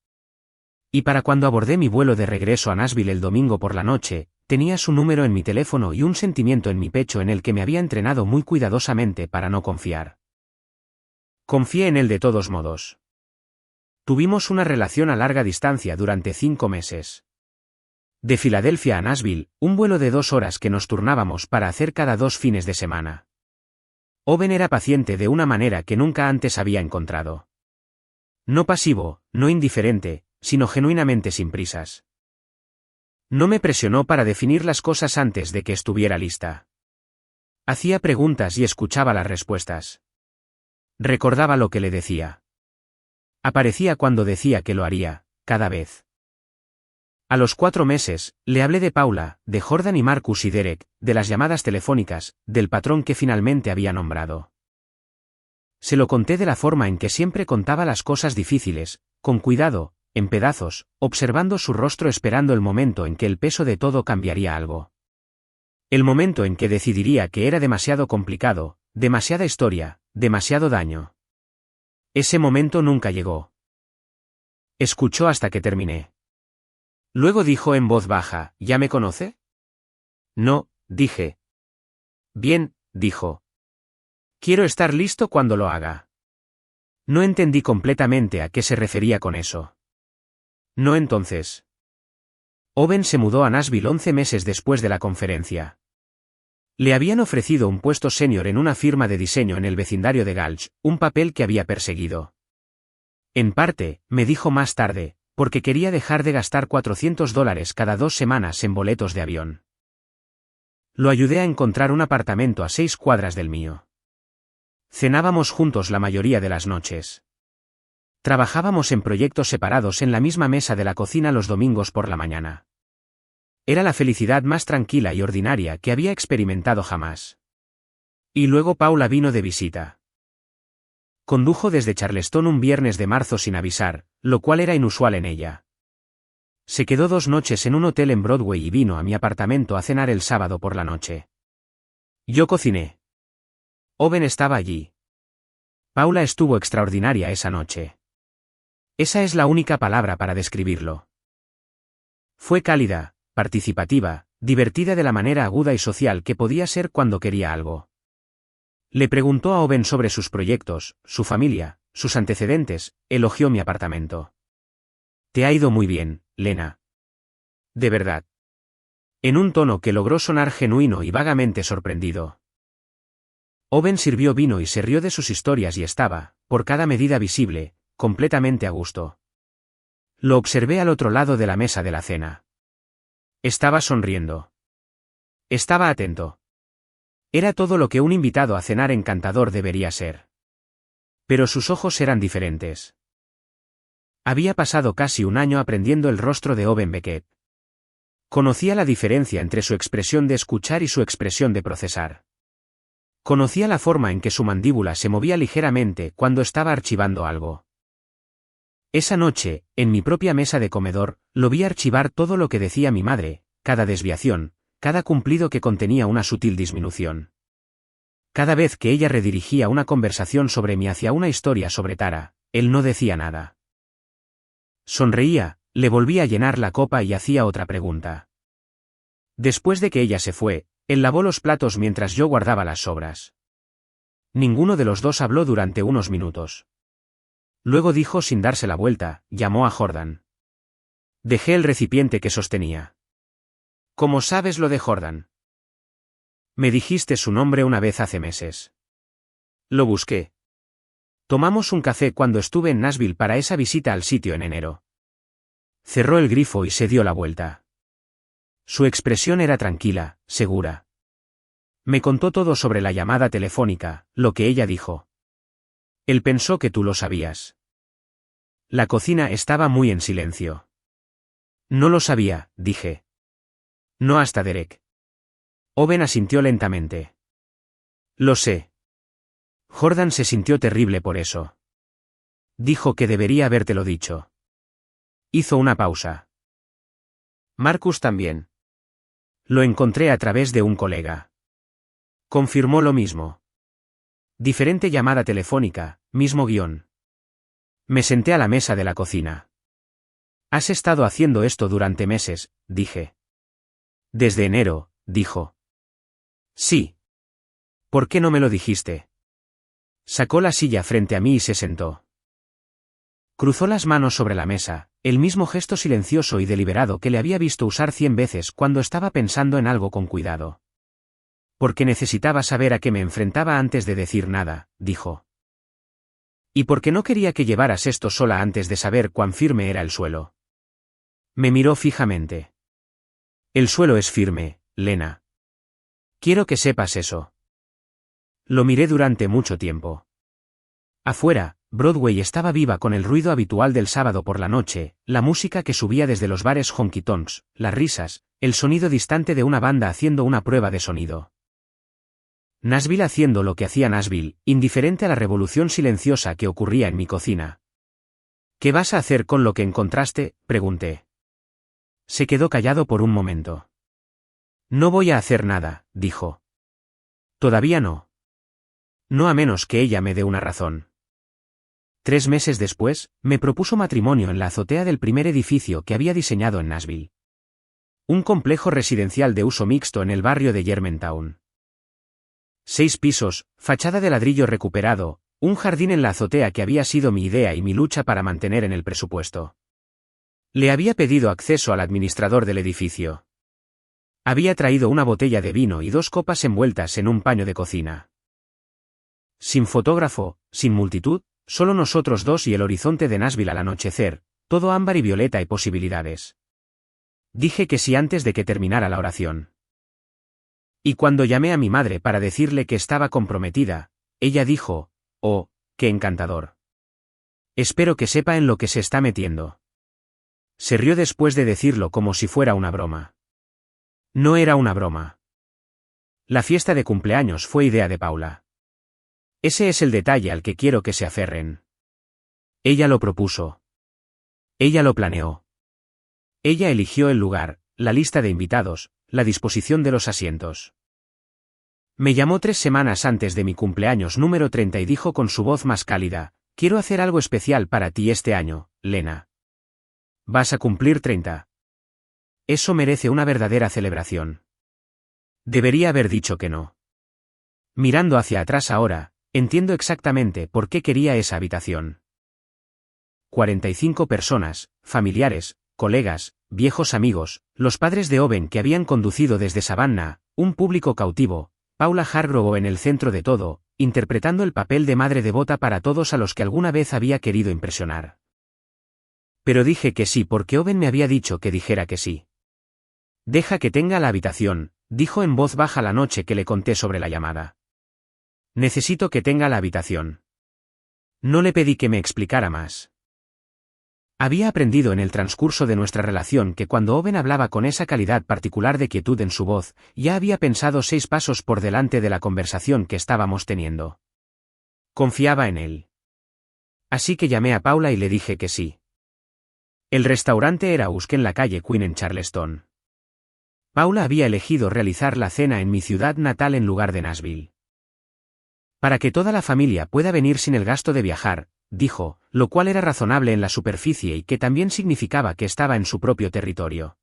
S1: Y para cuando abordé mi vuelo de regreso a Nashville el domingo por la noche, tenía su número en mi teléfono y un sentimiento en mi pecho en el que me había entrenado muy cuidadosamente para no confiar. Confié en él de todos modos. Tuvimos una relación a larga distancia durante 5 meses. De Filadelfia a Nashville, un vuelo de 2 horas que nos turnábamos para hacer cada 2 fines de semana. Owen era paciente de una manera que nunca antes había encontrado. No pasivo, no indiferente, sino genuinamente sin prisas. No me presionó para definir las cosas antes de que estuviera lista. Hacía preguntas y escuchaba las respuestas. Recordaba lo que le decía. Aparecía cuando decía que lo haría, cada vez. A los 4 meses, le hablé de Paula, de Jordan y Marcus y Derek, de las llamadas telefónicas, del patrón que finalmente había nombrado. Se lo conté de la forma en que siempre contaba las cosas difíciles, con cuidado, en pedazos, observando su rostro esperando el momento en que el peso de todo cambiaría algo. El momento en que decidiría que era demasiado complicado, demasiada historia, demasiado daño. Ese momento nunca llegó. Escuchó hasta que terminé. Luego dijo en voz baja, ¿ya me conoce? No, dije. Bien, dijo. Quiero estar listo cuando lo haga. No entendí completamente a qué se refería con eso. No entonces. Owen se mudó a Nashville 11 meses después de la conferencia. Le habían ofrecido un puesto senior en una firma de diseño en el vecindario de Gulch, un papel que había perseguido. En parte, me dijo más tarde, porque quería dejar de gastar $400 cada 2 semanas en boletos de avión. Lo ayudé a encontrar un apartamento a 6 cuadras del mío. Cenábamos juntos la mayoría de las noches. Trabajábamos en proyectos separados en la misma mesa de la cocina los domingos por la mañana. Era la felicidad más tranquila y ordinaria que había experimentado jamás. Y luego Paula vino de visita. Condujo desde Charleston un viernes de marzo sin avisar, lo cual era inusual en ella. Se quedó 2 noches en un hotel en Broadway y vino a mi apartamento a cenar el sábado por la noche. Yo cociné. Owen estaba allí. Paula estuvo extraordinaria esa noche. Esa es la única palabra para describirlo. Fue cálida, participativa, divertida de la manera aguda y social que podía ser cuando quería algo. Le preguntó a Owen sobre sus proyectos, su familia, sus antecedentes, elogió mi apartamento. Te ha ido muy bien, Lena. De verdad. En un tono que logró sonar genuino y vagamente sorprendido. Owen sirvió vino y se rió de sus historias y estaba, por cada medida visible, completamente a gusto. Lo observé al otro lado de la mesa de la cena. Estaba sonriendo. Estaba atento. Era todo lo que un invitado a cenar encantador debería ser. Pero sus ojos eran diferentes. Había pasado casi un año aprendiendo el rostro de Owen Beckett. Conocía la diferencia entre su expresión de escuchar y su expresión de procesar. Conocía la forma en que su mandíbula se movía ligeramente cuando estaba archivando algo. Esa noche, en mi propia mesa de comedor, lo vi archivar todo lo que decía mi madre, cada desviación, cada cumplido que contenía una sutil disminución. Cada vez que ella redirigía una conversación sobre mí hacia una historia sobre Tara, él no decía nada. Sonreía, le volvía a llenar la copa y hacía otra pregunta. Después de que ella se fue, él lavó los platos mientras yo guardaba las sobras. Ninguno de los dos habló durante unos minutos. Luego dijo sin darse la vuelta, llamó a Jordan. Dejé el recipiente que sostenía. ¿Cómo sabes lo de Jordan? Me dijiste su nombre una vez hace meses. Lo busqué. Tomamos un café cuando estuve en Nashville para esa visita al sitio en enero. Cerró el grifo y se dio la vuelta. Su expresión era tranquila, segura. Me contó todo sobre la llamada telefónica, lo que ella dijo. Él pensó que tú lo sabías. La cocina estaba muy en silencio. No lo sabía, dije. No hasta Derek. Owen asintió lentamente. Lo sé. Jordan se sintió terrible por eso. Dijo que debería habértelo dicho. Hizo una pausa. Marcus también. Lo encontré a través de un colega. Confirmó lo mismo. Diferente llamada telefónica, mismo guión. Me senté a la mesa de la cocina. Has estado haciendo esto durante meses, dije. Desde enero, dijo. Sí. ¿Por qué no me lo dijiste? Sacó la silla frente a mí y se sentó. Cruzó las manos sobre la mesa, el mismo gesto silencioso y deliberado que le había visto usar 100 veces cuando estaba pensando en algo con cuidado. Porque necesitaba saber a qué me enfrentaba antes de decir nada, dijo. Y porque no quería que llevaras esto sola antes de saber cuán firme era el suelo. Me miró fijamente. El suelo es firme, Lena. Quiero que sepas eso. Lo miré durante mucho tiempo. Afuera, Broadway estaba viva con el ruido habitual del sábado por la noche, la música que subía desde los bares honky tonks, las risas, el sonido distante de una banda haciendo una prueba de sonido. Nashville haciendo lo que hacía Nashville, indiferente a la revolución silenciosa que ocurría en mi cocina. ¿Qué vas a hacer con lo que encontraste?, pregunté. Se quedó callado por un momento. No voy a hacer nada, dijo. Todavía no. No a menos que ella me dé una razón. 3 meses después, me propuso matrimonio en la azotea del primer edificio que había diseñado en Nashville. Un complejo residencial de uso mixto en el barrio de Germantown. 6 pisos, fachada de ladrillo recuperado, un jardín en la azotea que había sido mi idea y mi lucha para mantener en el presupuesto. Le había pedido acceso al administrador del edificio. Había traído una botella de vino y 2 copas envueltas en un paño de cocina. Sin fotógrafo, sin multitud, solo nosotros dos y el horizonte de Nashville al anochecer, todo ámbar y violeta y posibilidades. Dije que sí antes de que terminara la oración. Y cuando llamé a mi madre para decirle que estaba comprometida, ella dijo, «Oh, qué encantador. Espero que sepa en lo que se está metiendo». Se rió después de decirlo como si fuera una broma. No era una broma. La fiesta de cumpleaños fue idea de Paula. Ese es el detalle al que quiero que se aferren. Ella lo propuso. Ella lo planeó. Ella eligió el lugar, la lista de invitados, la disposición de los asientos. Me llamó 3 semanas antes de mi cumpleaños número 30 y dijo con su voz más cálida, «Quiero hacer algo especial para ti este año, Lena. Vas a cumplir 30. Eso merece una verdadera celebración». Debería haber dicho que no. Mirando hacia atrás ahora, entiendo exactamente por qué quería esa habitación. 45 personas, familiares, colegas, viejos amigos, los padres de Owen que habían conducido desde Savannah, un público cautivo, Paula Hargrove en el centro de todo, interpretando el papel de madre devota para todos a los que alguna vez había querido impresionar. Pero dije que sí porque Owen me había dicho que dijera que sí. Deja que tenga la habitación, dijo en voz baja la noche que le conté sobre la llamada. Necesito que tenga la habitación. No le pedí que me explicara más. Había aprendido en el transcurso de nuestra relación que cuando Owen hablaba con esa calidad particular de quietud en su voz, ya había pensado 6 pasos por delante de la conversación que estábamos teniendo. Confiaba en él. Así que llamé a Paula y le dije que sí. El restaurante era Usk en la calle Queen en Charleston. Paula había elegido realizar la cena en mi ciudad natal en lugar de Nashville. Para que toda la familia pueda venir sin el gasto de viajar, dijo, lo cual era razonable en la superficie y que también significaba que estaba en su propio territorio.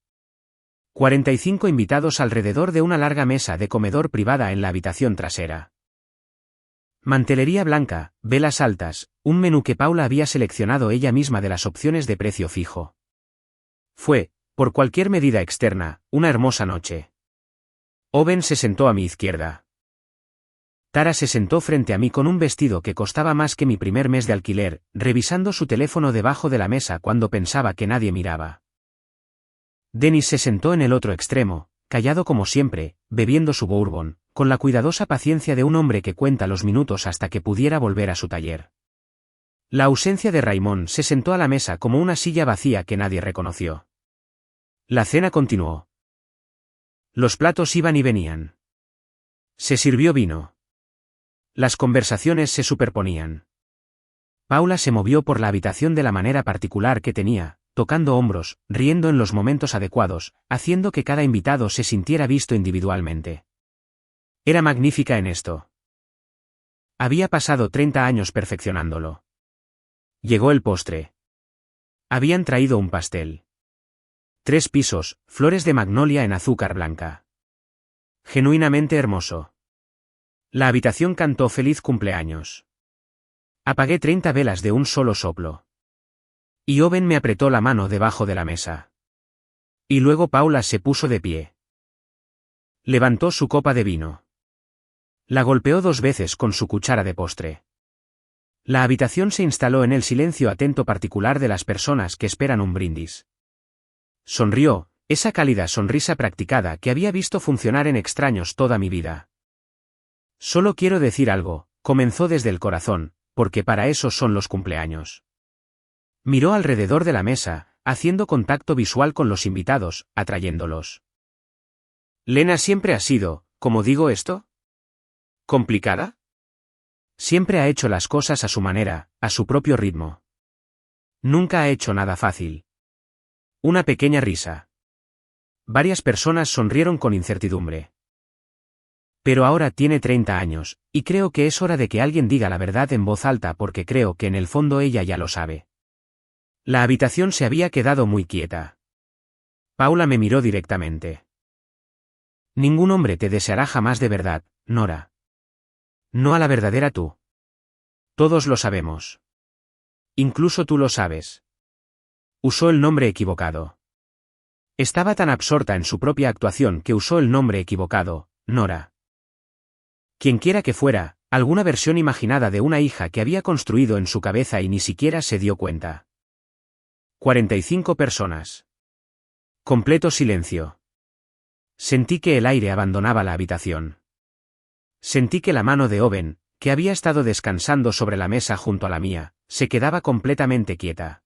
S1: 45 invitados alrededor de una larga mesa de comedor privada en la habitación trasera. Mantelería blanca, velas altas, un menú que Paula había seleccionado ella misma de las opciones de precio fijo. Fue, por cualquier medida externa, una hermosa noche. Owen se sentó a mi izquierda. Tara se sentó frente a mí con un vestido que costaba más que mi primer mes de alquiler, revisando su teléfono debajo de la mesa cuando pensaba que nadie miraba. Dennis se sentó en el otro extremo, callado como siempre, bebiendo su bourbon, con la cuidadosa paciencia de un hombre que cuenta los minutos hasta que pudiera volver a su taller. La ausencia de Raymond se sentó a la mesa como una silla vacía que nadie reconoció. La cena continuó. Los platos iban y venían. Se sirvió vino. Las conversaciones se superponían. Paula se movió por la habitación de la manera particular que tenía, tocando hombros, riendo en los momentos adecuados, haciendo que cada invitado se sintiera visto individualmente. Era magnífica en esto. Había pasado 30 años perfeccionándolo. Llegó el postre. Habían traído un pastel. 3 pisos, flores de magnolia en azúcar blanca. Genuinamente hermoso. La habitación cantó feliz cumpleaños. Apagué 30 velas de un solo soplo. Y Owen me apretó la mano debajo de la mesa. Y luego Paula se puso de pie. Levantó su copa de vino. La golpeó 2 veces con su cuchara de postre. La habitación se instaló en el silencio atento particular de las personas que esperan un brindis. Sonrió, esa cálida sonrisa practicada que había visto funcionar en extraños toda mi vida. Solo quiero decir algo, comenzó desde el corazón, porque para eso son los cumpleaños. Miró alrededor de la mesa, haciendo contacto visual con los invitados, atrayéndolos. ¿Lena siempre ha sido, como digo esto? ¿Complicada? Siempre ha hecho las cosas a su manera, a su propio ritmo. Nunca ha hecho nada fácil. Una pequeña risa. Varias personas sonrieron con incertidumbre. Pero ahora tiene 30 años, y creo que es hora de que alguien diga la verdad en voz alta porque creo que en el fondo ella ya lo sabe. La habitación se había quedado muy quieta. Paula me miró directamente. Ningún hombre te deseará jamás de verdad, Nora. No a la verdadera tú. Todos lo sabemos. Incluso tú lo sabes. Usó el nombre equivocado. Estaba tan absorta en su propia actuación que usó el nombre equivocado, Nora. Quienquiera que fuera, alguna versión imaginada de una hija que había construido en su cabeza y ni siquiera se dio cuenta. 45 personas. Completo silencio. Sentí que el aire abandonaba la habitación. Sentí que la mano de Owen, que había estado descansando sobre la mesa junto a la mía, se quedaba completamente quieta.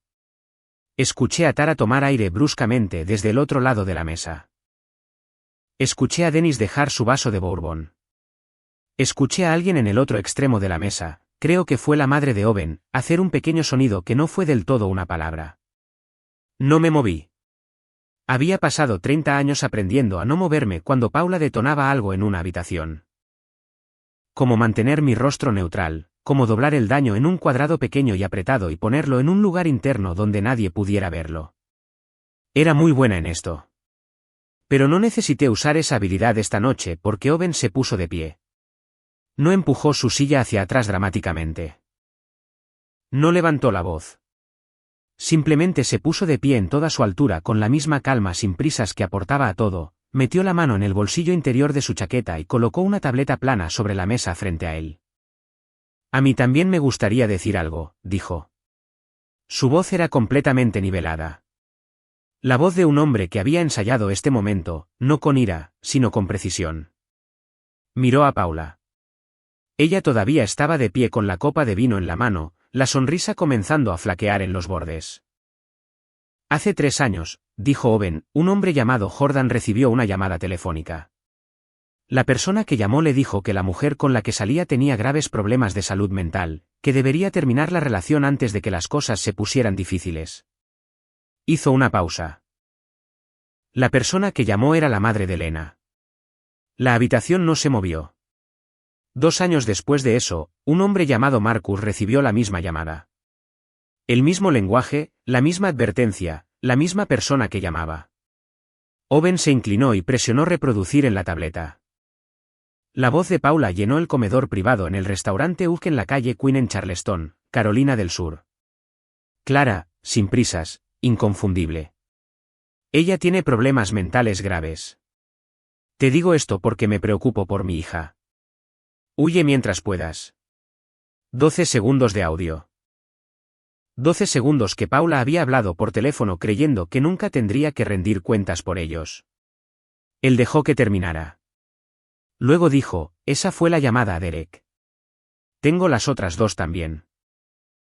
S1: Escuché a Tara tomar aire bruscamente desde el otro lado de la mesa. Escuché a Dennis dejar su vaso de bourbon. Escuché a alguien en el otro extremo de la mesa, creo que fue la madre de Owen, hacer un pequeño sonido que no fue del todo una palabra. No me moví. Había pasado 30 años aprendiendo a no moverme cuando Paula detonaba algo en una habitación. Cómo mantener mi rostro neutral, cómo doblar el daño en un cuadrado pequeño y apretado y ponerlo en un lugar interno donde nadie pudiera verlo. Era muy buena en esto. Pero no necesité usar esa habilidad esta noche porque Owen se puso de pie. No empujó su silla hacia atrás dramáticamente. No levantó la voz. Simplemente se puso de pie en toda su altura con la misma calma sin prisas que aportaba a todo, metió la mano en el bolsillo interior de su chaqueta y colocó una tableta plana sobre la mesa frente a él. A mí también me gustaría decir algo, dijo. Su voz era completamente nivelada. La voz de un hombre que había ensayado este momento, no con ira, sino con precisión. Miró a Paula. Ella todavía estaba de pie con la copa de vino en la mano, la sonrisa comenzando a flaquear en los bordes. Hace 3 años, dijo Owen, un hombre llamado Jordan recibió una llamada telefónica. La persona que llamó le dijo que la mujer con la que salía tenía graves problemas de salud mental, que debería terminar la relación antes de que las cosas se pusieran difíciles. Hizo una pausa. La persona que llamó era la madre de Lena. La habitación no se movió. 2 años después de eso, un hombre llamado Marcus recibió la misma llamada. El mismo lenguaje, la misma advertencia, la misma persona que llamaba. Owen se inclinó y presionó reproducir en la tableta. La voz de Paula llenó el comedor privado en el restaurante Uk en la calle Queen en Charleston, Carolina del Sur. Clara, sin prisas, inconfundible. Ella tiene problemas mentales graves. Te digo esto porque me preocupo por mi hija. Huye mientras puedas. 12 segundos de audio. 12 segundos que Paula había hablado por teléfono creyendo que nunca tendría que rendir cuentas por ellos. Él dejó que terminara. Luego dijo, esa fue la llamada a Derek. Tengo las otras 2 también.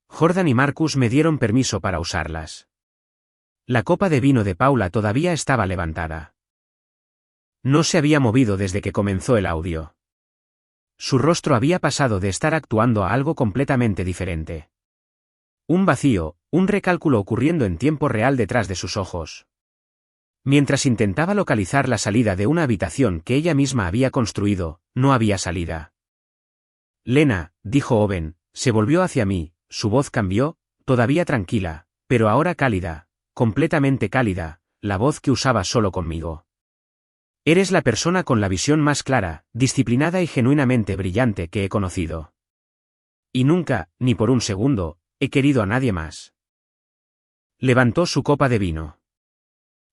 S1: Jordan y Marcus me dieron permiso para usarlas. La copa de vino de Paula todavía estaba levantada. No se había movido desde que comenzó el audio. Su rostro había pasado de estar actuando a algo completamente diferente. Un vacío, un recálculo ocurriendo en tiempo real detrás de sus ojos. Mientras intentaba localizar la salida de una habitación que ella misma había construido, no había salida. Lena, dijo Owen, se volvió hacia mí, su voz cambió, todavía tranquila, pero ahora cálida, completamente cálida, la voz que usaba solo conmigo. Eres la persona con la visión más clara, disciplinada y genuinamente brillante que he conocido. Y nunca, ni por un segundo, he querido a nadie más. Levantó su copa de vino.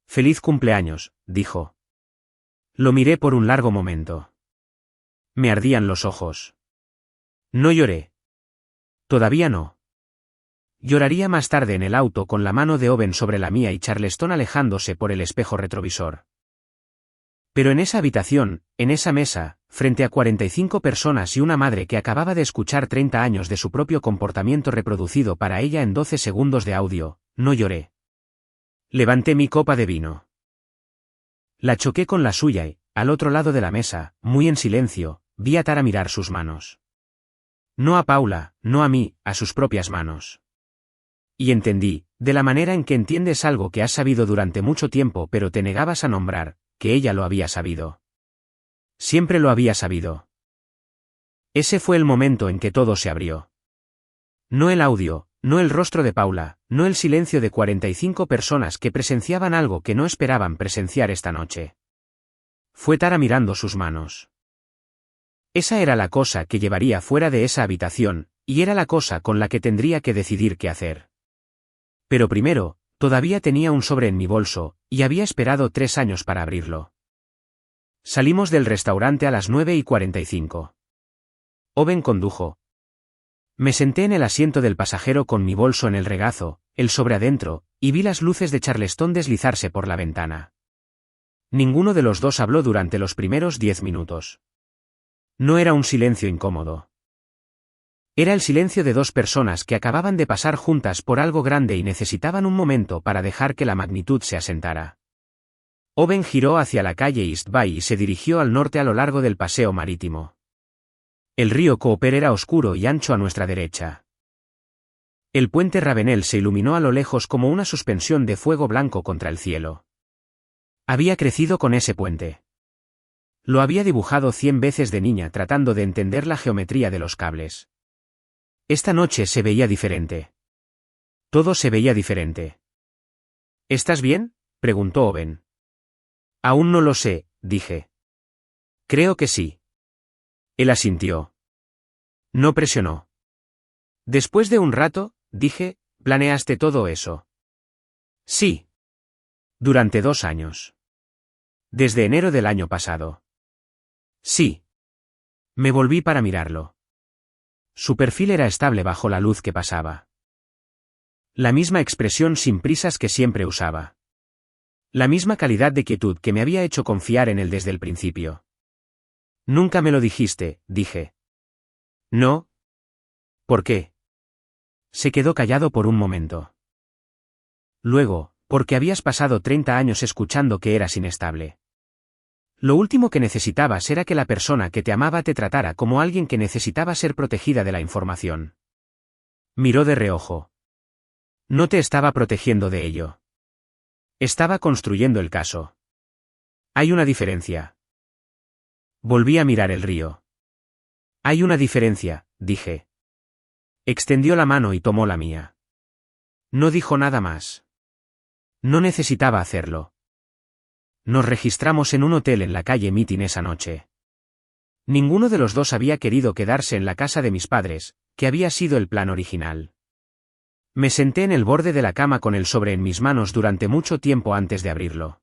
S1: Feliz cumpleaños, dijo. Lo miré por un largo momento. Me ardían los ojos. No lloré. Todavía no. Lloraría más tarde en el auto con la mano de Owen sobre la mía y Charleston alejándose por el espejo retrovisor. Pero en esa habitación, en esa mesa, frente a 45 personas y una madre que acababa de escuchar 30 años de su propio comportamiento reproducido para ella en 12 segundos de audio, no lloré. Levanté mi copa de vino. La choqué con la suya y, al otro lado de la mesa, muy en silencio, vi a Tara mirar sus manos. No a Paula, no a mí, a sus propias manos. Y entendí, de la manera en que entiendes algo que has sabido durante mucho tiempo pero te negabas a nombrar, que ella lo había sabido. Siempre lo había sabido. Ese fue el momento en que todo se abrió. No el audio, no el rostro de Paula, no el silencio de 45 personas que presenciaban algo que no esperaban presenciar esta noche. Fue Tara mirando sus manos. Esa era la cosa que llevaría fuera de esa habitación, y era la cosa con la que tendría que decidir qué hacer. Pero primero, todavía tenía un sobre en mi bolso, y había esperado 3 años para abrirlo. Salimos del restaurante a las 9:45. Owen condujo. Me senté en el asiento del pasajero con mi bolso en el regazo, el sobre adentro, y vi las luces de Charleston deslizarse por la ventana. Ninguno de los dos habló durante los primeros 10 minutos. No era un silencio incómodo. Era el silencio de dos personas que acababan de pasar juntas por algo grande y necesitaban un momento para dejar que la magnitud se asentara. Owen giró hacia la calle East Bay y se dirigió al norte a lo largo del paseo marítimo. El río Cooper era oscuro y ancho a nuestra derecha. El puente Ravenel se iluminó a lo lejos como una suspensión de fuego blanco contra el cielo. Había crecido con ese puente. Lo había dibujado 100 veces de niña tratando de entender la geometría de los cables. Esta noche se veía diferente. Todo se veía diferente. ¿Estás bien?, preguntó Owen. Aún no lo sé, dije. Creo que sí. Él asintió. No presionó. Después de un rato, dije, ¿planeaste todo eso? Sí. Durante 2 años. Desde enero del año pasado. Sí. Me volví para mirarlo. Su perfil era estable bajo la luz que pasaba. La misma expresión sin prisas que siempre usaba. La misma calidad de quietud que me había hecho confiar en él desde el principio. Nunca me lo dijiste, dije. No. ¿Por qué? Se quedó callado por un momento. Luego, porque habías pasado 30 años escuchando que eras inestable. Lo último que necesitabas era que la persona que te amaba te tratara como alguien que necesitaba ser protegida de la información. Miró de reojo. No te estaba protegiendo de ello. Estaba construyendo el caso. Hay una diferencia. Volví a mirar el río. Hay una diferencia, dije. Extendió la mano y tomó la mía. No dijo nada más. No necesitaba hacerlo. Nos registramos en un hotel en la calle Mitin esa noche. Ninguno de los dos había querido quedarse en la casa de mis padres, que había sido el plan original. Me senté en el borde de la cama con el sobre en mis manos durante mucho tiempo antes de abrirlo.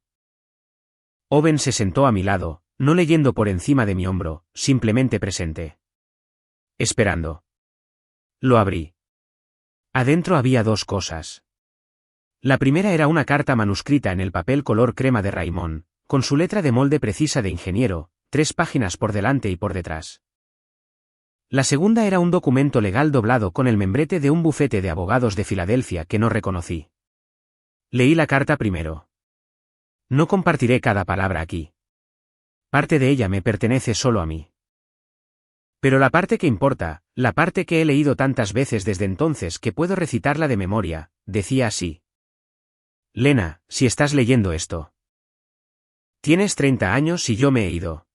S1: Owen se sentó a mi lado, no leyendo por encima de mi hombro, simplemente presente. Esperando. Lo abrí. Adentro había 2 cosas. La primera era una carta manuscrita en el papel color crema de Raymond, con su letra de molde precisa de ingeniero, 3 páginas por delante y por detrás. La segunda era un documento legal doblado con el membrete de un bufete de abogados de Filadelfia que no reconocí. Leí la carta primero. No compartiré cada palabra aquí. Parte de ella me pertenece solo a mí. Pero la parte que importa, la parte que he leído tantas veces desde entonces que puedo recitarla de memoria, decía así. Lena, si estás leyendo esto. Tienes 30 años y yo me he ido.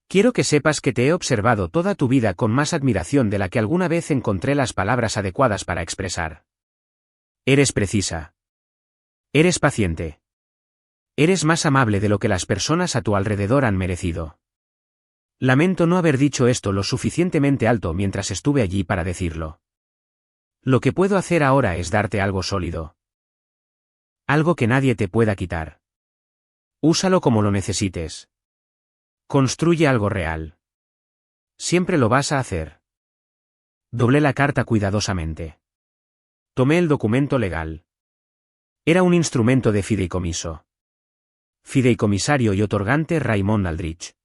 S1: Quiero que sepas que te he observado toda tu vida con más admiración de la que alguna vez encontré las palabras adecuadas para expresar. Eres precisa. Eres paciente. Eres más amable de lo que las personas a tu alrededor han merecido. Lamento no haber dicho esto lo suficientemente alto mientras estuve allí para decirlo. Lo que puedo hacer ahora es darte algo sólido. Algo que nadie te pueda quitar. Úsalo como lo necesites. Construye algo real. Siempre lo vas a hacer. Doblé la carta cuidadosamente. Tomé el documento legal. Era un instrumento de fideicomiso. Fideicomisario y otorgante Raymond Aldrich.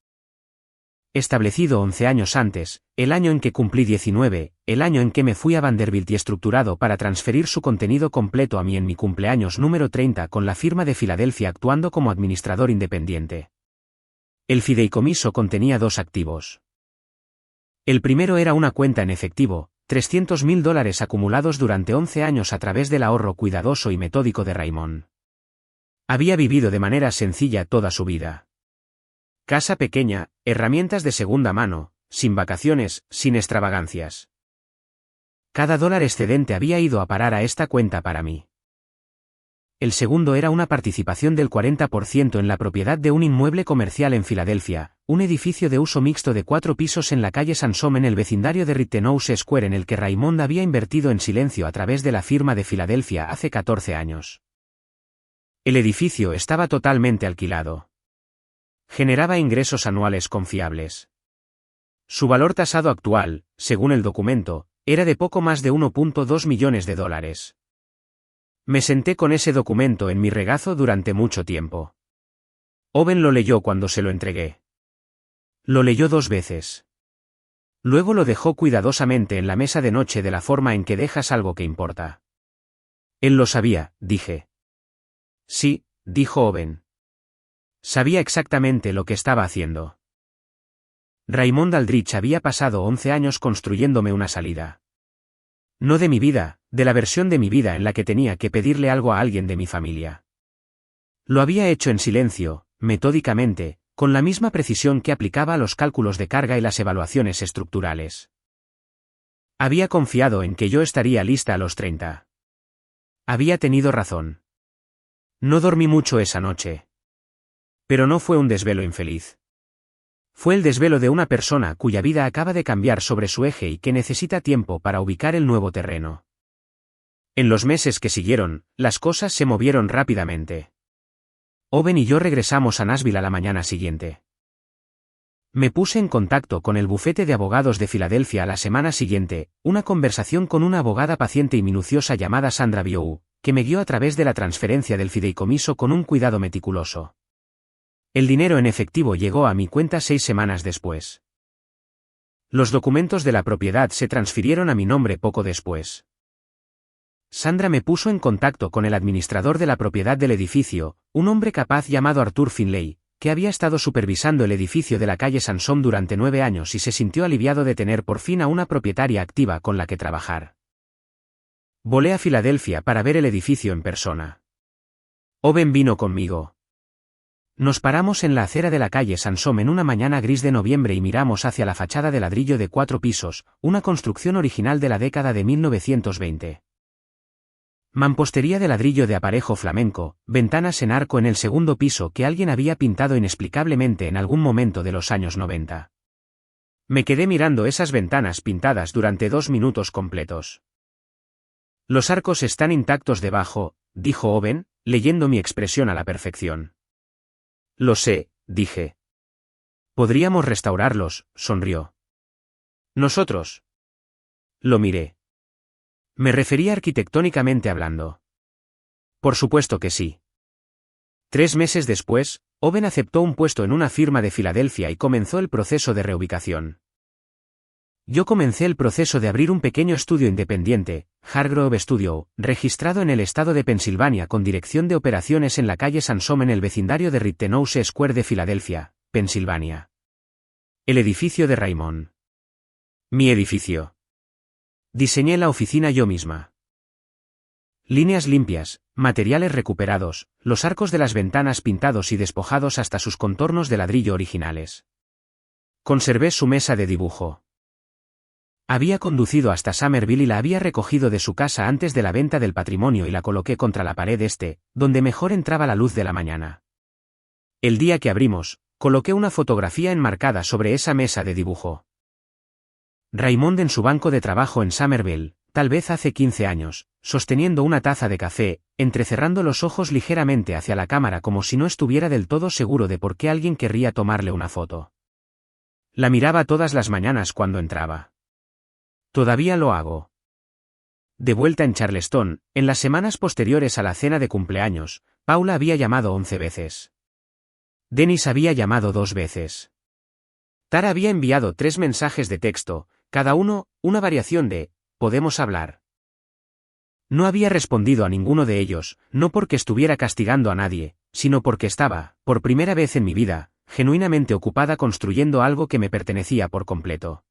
S1: Establecido 11 años antes, el año en que cumplí 19, el año en que me fui a Vanderbilt y estructurado para transferir su contenido completo a mí en mi cumpleaños número 30 con la firma de Filadelfia actuando como administrador independiente. El fideicomiso contenía 2 activos. El primero era una cuenta en efectivo, $300,000 acumulados durante 11 años a través del ahorro cuidadoso y metódico de Raymond. Había vivido de manera sencilla toda su vida. Casa pequeña, herramientas de segunda mano, sin vacaciones, sin extravagancias. Cada dólar excedente había ido a parar a esta cuenta para mí. El segundo era una participación del 40% en la propiedad de un inmueble comercial en Filadelfia, un edificio de uso mixto de 4 pisos en la calle Sansom en el vecindario de Rittenhouse Square en el que Raymond había invertido en silencio a través de la firma de Filadelfia hace 14 años. El edificio estaba totalmente alquilado. Generaba ingresos anuales confiables. Su valor tasado actual, según el documento, era de poco más de $1.2 millones. Me senté con ese documento en mi regazo durante mucho tiempo. Owen lo leyó cuando se lo entregué. Lo leyó 2 veces. Luego lo dejó cuidadosamente en la mesa de noche de la forma en que dejas algo que importa. Él lo sabía, dije. Sí, dijo Owen. Sabía exactamente lo que estaba haciendo. Raymond Aldrich había pasado 11 años construyéndome una salida. No de mi vida, de la versión de mi vida en la que tenía que pedirle algo a alguien de mi familia. Lo había hecho en silencio, metódicamente, con la misma precisión que aplicaba a los cálculos de carga y las evaluaciones estructurales. Había confiado en que yo estaría lista a los 30. Había tenido razón. No dormí mucho esa noche. Pero no fue un desvelo infeliz. Fue el desvelo de una persona cuya vida acaba de cambiar sobre su eje y que necesita tiempo para ubicar el nuevo terreno. En los meses que siguieron, las cosas se movieron rápidamente. Owen y yo regresamos a Nashville a la mañana siguiente. Me puse en contacto con el bufete de abogados de Filadelfia a la semana siguiente, una conversación con una abogada paciente y minuciosa llamada Sandra Biow, que me guió a través de la transferencia del fideicomiso con un cuidado meticuloso. El dinero en efectivo llegó a mi cuenta 6 semanas después. Los documentos de la propiedad se transfirieron a mi nombre poco después. Sandra me puso en contacto con el administrador de la propiedad del edificio, un hombre capaz llamado Arthur Finlay, que había estado supervisando el edificio de la calle Sansom durante 9 años y se sintió aliviado de tener por fin a una propietaria activa con la que trabajar. Volé a Filadelfia para ver el edificio en persona. Owen vino conmigo. Nos paramos en la acera de la calle Sansom en una mañana gris de noviembre y miramos hacia la fachada de ladrillo de 4 pisos, una construcción original de la década de 1920. Mampostería de ladrillo de aparejo flamenco, ventanas en arco en el segundo piso que alguien había pintado inexplicablemente en algún momento de los años 90. Me quedé mirando esas ventanas pintadas durante 2 minutos completos. Los arcos están intactos debajo, dijo Owen, leyendo mi expresión a la perfección. Lo sé, dije. Podríamos restaurarlos, sonrió. ¿Nosotros? Lo miré. Me refería arquitectónicamente hablando. Por supuesto que sí. 3 meses después, Owen aceptó un puesto en una firma de Filadelfia y comenzó el proceso de reubicación. Yo comencé el proceso de abrir un pequeño estudio independiente, Hargrove Studio, registrado en el estado de Pensilvania con dirección de operaciones en la calle Sansom en el vecindario de Rittenhouse Square de Filadelfia, Pensilvania. El edificio de Raymond. Mi edificio. Diseñé la oficina yo misma. Líneas limpias, materiales recuperados, los arcos de las ventanas pintados y despojados hasta sus contornos de ladrillo originales. Conservé su mesa de dibujo. Había conducido hasta Somerville y la había recogido de su casa antes de la venta del patrimonio y la coloqué contra la pared donde mejor entraba la luz de la mañana. El día que abrimos, coloqué una fotografía enmarcada sobre esa mesa de dibujo. Raymond en su banco de trabajo en Somerville, tal vez hace 15 años, sosteniendo una taza de café, entrecerrando los ojos ligeramente hacia la cámara como si no estuviera del todo seguro de por qué alguien querría tomarle una foto. La miraba todas las mañanas cuando entraba. Todavía lo hago. De vuelta en Charleston, en las semanas posteriores a la cena de cumpleaños, Paula había llamado 11 veces. Dennis había llamado 2 veces. Tara había enviado 3 mensajes de texto, cada uno, una variación de «podemos hablar». No había respondido a ninguno de ellos, no porque estuviera castigando a nadie, sino porque estaba, por primera vez en mi vida, genuinamente ocupada construyendo algo que me pertenecía por completo.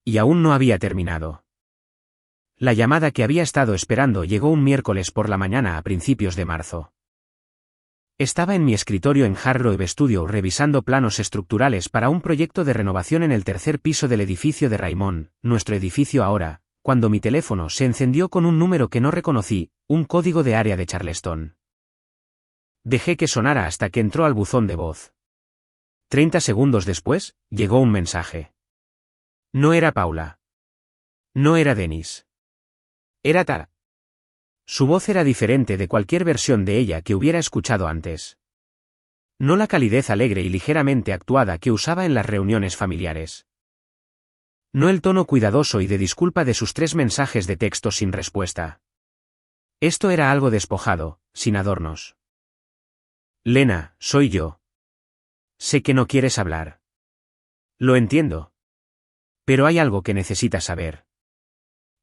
S1: Y aún no había terminado. La llamada que había estado esperando llegó un miércoles por la mañana a principios de marzo. Estaba en mi escritorio en Hargrove Studio revisando planos estructurales para un proyecto de renovación en el 3er piso del edificio de Raymond, nuestro edificio ahora, cuando mi teléfono se encendió con un número que no reconocí, un código de área de Charleston. Dejé que sonara hasta que entró al buzón de voz. 30 segundos después, llegó un mensaje. No era Paula. No era Dennis. Era Tara. Su voz era diferente de cualquier versión de ella que hubiera escuchado antes. No la calidez alegre y ligeramente actuada que usaba en las reuniones familiares. No el tono cuidadoso y de disculpa de sus 3 mensajes de texto sin respuesta. Esto era algo despojado, sin adornos. Lena, soy yo. Sé que no quieres hablar. Lo entiendo. Pero hay algo que necesitas saber.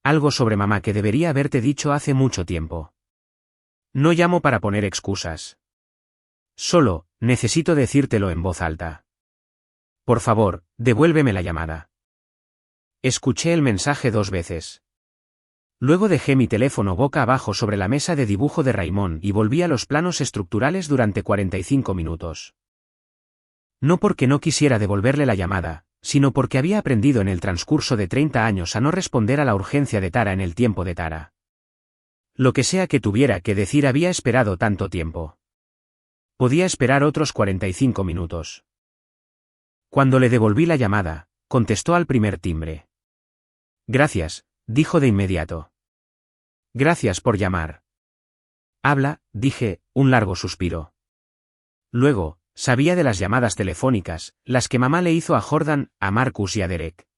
S1: Algo sobre mamá que debería haberte dicho hace mucho tiempo. No llamo para poner excusas. Solo, necesito decírtelo en voz alta. Por favor, devuélveme la llamada. Escuché el mensaje 2 veces. Luego dejé mi teléfono boca abajo sobre la mesa de dibujo de Raymond y volví a los planos estructurales durante 45 minutos. No porque no quisiera devolverle la llamada, sino porque había aprendido en el transcurso de 30 años a no responder a la urgencia de Tara en el tiempo de Tara. Lo que sea que tuviera que decir había esperado tanto tiempo. Podía esperar otros 45 minutos. Cuando le devolví la llamada, contestó al primer timbre. Gracias, dijo de inmediato. Gracias por llamar. Habla, dije, un largo suspiro. Luego, sabía de las llamadas telefónicas, las que mamá le hizo a Jordan, a Marcus y a Derek.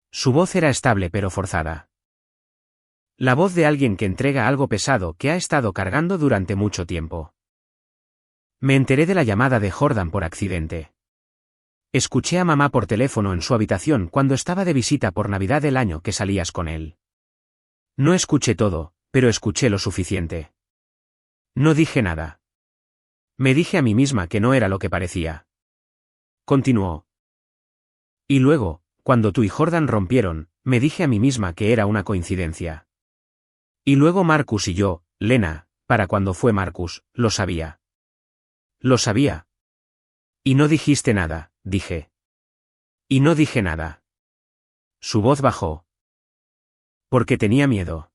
S1: Su voz era estable pero forzada. La voz de alguien que entrega algo pesado que ha estado cargando durante mucho tiempo. Me enteré de la llamada de Jordan por accidente. Escuché a mamá por teléfono en su habitación cuando estaba de visita por Navidad el año que salías con él. No escuché todo, pero escuché lo suficiente. No dije nada. Me dije a mí misma que no era lo que parecía. Continuó. Y luego, cuando tú y Jordan rompieron, me dije a mí misma que era una coincidencia. Y luego Marcus y yo, Lena, para cuando fue Marcus, lo sabía. Lo sabía. Y no dijiste nada, dije. Y no dije nada. Su voz bajó. Porque tenía miedo.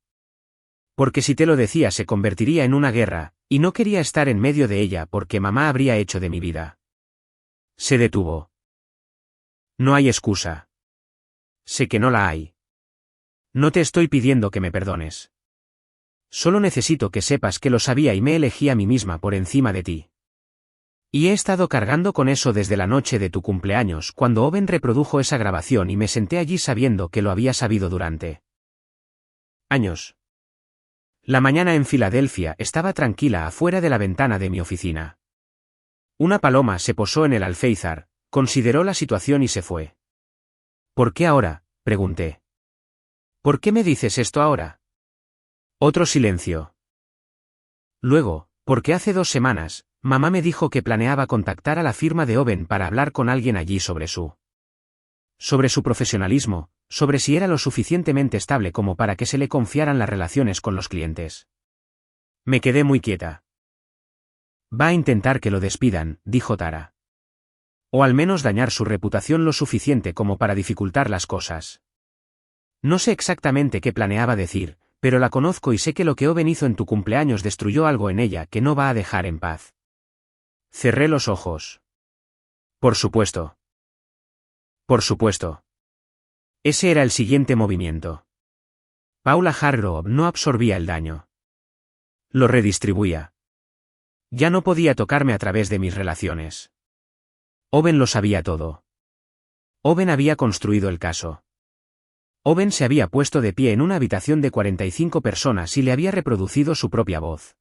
S1: Porque si te lo decía se convertiría en una guerra, y no quería estar en medio de ella porque mamá habría hecho de mi vida. Se detuvo. No hay excusa. Sé que no la hay. No te estoy pidiendo que me perdones. Solo necesito que sepas que lo sabía y me elegí a mí misma por encima de ti. Y he estado cargando con eso desde la noche de tu cumpleaños cuando Owen reprodujo esa grabación y me senté allí sabiendo que lo había sabido durante años. La mañana en Filadelfia estaba tranquila afuera de la ventana de mi oficina. Una paloma se posó en el alféizar, consideró la situación y se fue. ¿Por qué ahora?, pregunté. ¿Por qué me dices esto ahora? Otro silencio. Luego, porque hace 2 semanas, mamá me dijo que planeaba contactar a la firma de Owen para hablar con alguien allí sobre su profesionalismo, sobre si era lo suficientemente estable como para que se le confiaran las relaciones con los clientes. Me quedé muy quieta. Va a intentar que lo despidan, dijo Tara. O al menos dañar su reputación lo suficiente como para dificultar las cosas. No sé exactamente qué planeaba decir, pero la conozco y sé que lo que Owen hizo en tu cumpleaños destruyó algo en ella que no va a dejar en paz. Cerré los ojos. Por supuesto. Por supuesto. Ese era el siguiente movimiento. Paula Hargrove no absorbía el daño. Lo redistribuía. Ya no podía tocarme a través de mis relaciones. Owen lo sabía todo. Owen había construido el caso. Owen se había puesto de pie en una habitación de 45 personas y le había reproducido su propia voz.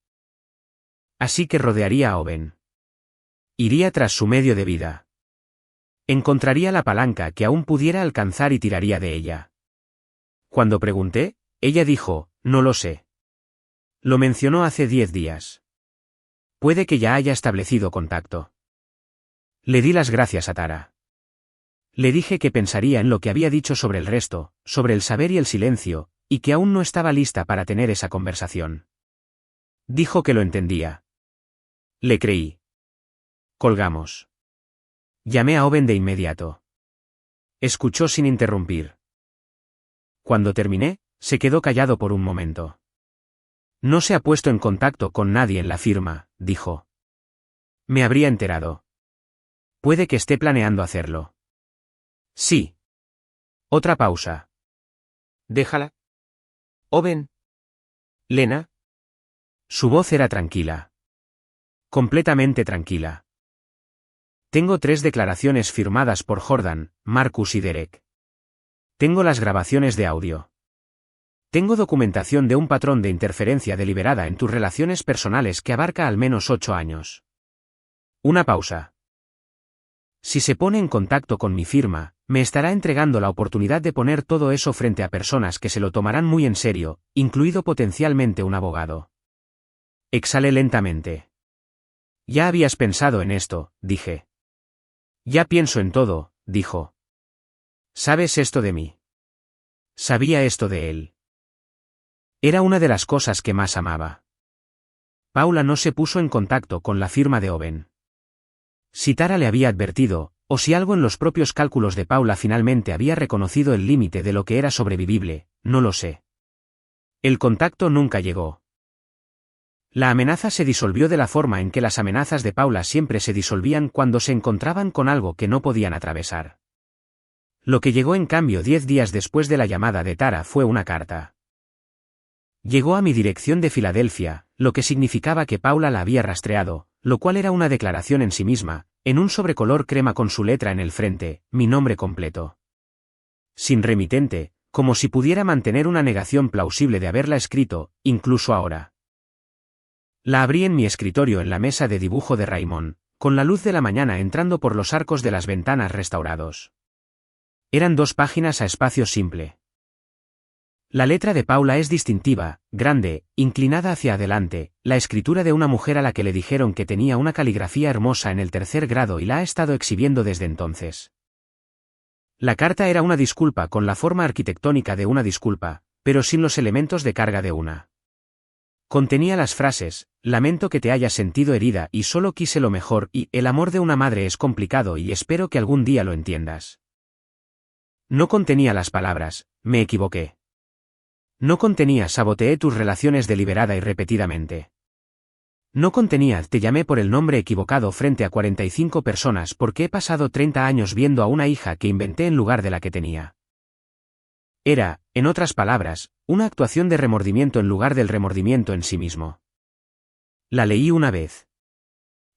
S1: Así que rodearía a Owen. Iría tras su medio de vida. Encontraría la palanca que aún pudiera alcanzar y tiraría de ella. Cuando pregunté, ella dijo, no lo sé. Lo mencionó hace 10 días. Puede que ya haya establecido contacto. Le di las gracias a Tara. Le dije que pensaría en lo que había dicho sobre el resto, sobre el saber y el silencio, y que aún no estaba lista para tener esa conversación. Dijo que lo entendía. Le creí. Colgamos. Llamé a Owen de inmediato. Escuchó sin interrumpir. Cuando terminé, se quedó callado por un momento. No se ha puesto en contacto con nadie en la firma, dijo. Me habría enterado. Puede que esté planeando hacerlo. Sí. Otra pausa. Déjala. Owen. Lena. Su voz era tranquila. Completamente tranquila. Tengo 3 declaraciones firmadas por Jordan, Marcus y Derek. Tengo las grabaciones de audio. Tengo documentación de un patrón de interferencia deliberada en tus relaciones personales que abarca al menos 8 años. Una pausa. Si se pone en contacto con mi firma, me estará entregando la oportunidad de poner todo eso frente a personas que se lo tomarán muy en serio, incluido potencialmente un abogado. Exhalé lentamente. Ya habías pensado en esto, dije. Ya pienso en todo, dijo. ¿Sabes esto de mí? Sabía esto de él. Era una de las cosas que más amaba. Paula no se puso en contacto con la firma de Owen. Si Tara le había advertido, o si algo en los propios cálculos de Paula finalmente había reconocido el límite de lo que era sobrevivible, no lo sé. El contacto nunca llegó. La amenaza se disolvió de la forma en que las amenazas de Paula siempre se disolvían cuando se encontraban con algo que no podían atravesar. Lo que llegó en cambio 10 días después de la llamada de Tara fue una carta. Llegó a mi dirección de Filadelfia, lo que significaba que Paula la había rastreado, lo cual era una declaración en sí misma, en un sobrecolor crema con su letra en el frente, mi nombre completo. Sin remitente, como si pudiera mantener una negación plausible de haberla escrito, incluso ahora. La abrí en mi escritorio en la mesa de dibujo de Raymond, con la luz de la mañana entrando por los arcos de las ventanas restaurados. Eran 2 páginas a espacio simple. La letra de Paula es distintiva, grande, inclinada hacia adelante, la escritura de una mujer a la que le dijeron que tenía una caligrafía hermosa en el 3er grado y la ha estado exhibiendo desde entonces. La carta era una disculpa con la forma arquitectónica de una disculpa, pero sin los elementos de carga de una. Contenía las frases, lamento que te hayas sentido herida y solo quise lo mejor y el amor de una madre es complicado y espero que algún día lo entiendas. No contenía las palabras, me equivoqué. No contenía saboteé tus relaciones deliberada y repetidamente. No contenía te llamé por el nombre equivocado frente a 45 personas porque he pasado 30 años viendo a una hija que inventé en lugar de la que tenía. Era, en otras palabras, una actuación de remordimiento en lugar del remordimiento en sí mismo. La leí una vez.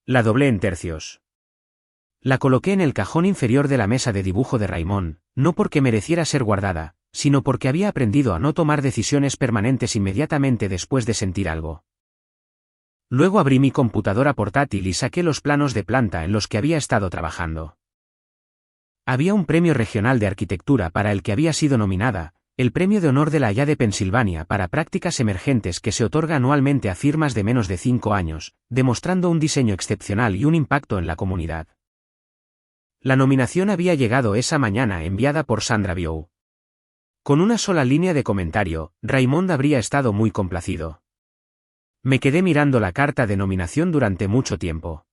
S1: La doblé en tercios. La coloqué en el cajón inferior de la mesa de dibujo de Raymond, no porque mereciera ser guardada, sino porque había aprendido a no tomar decisiones permanentes inmediatamente después de sentir algo. Luego abrí mi computadora portátil y saqué los planos de planta en los que había estado trabajando. Había un premio regional de arquitectura para el que había sido nominada, el Premio de Honor de la Haya de Pensilvania para prácticas emergentes que se otorga anualmente a firmas de menos de 5 años, demostrando un diseño excepcional y un impacto en la comunidad. La nominación había llegado esa mañana enviada por Sandra Biow. Con una sola línea de comentario, Raymond habría estado muy complacido. Me quedé mirando la carta de nominación durante mucho tiempo.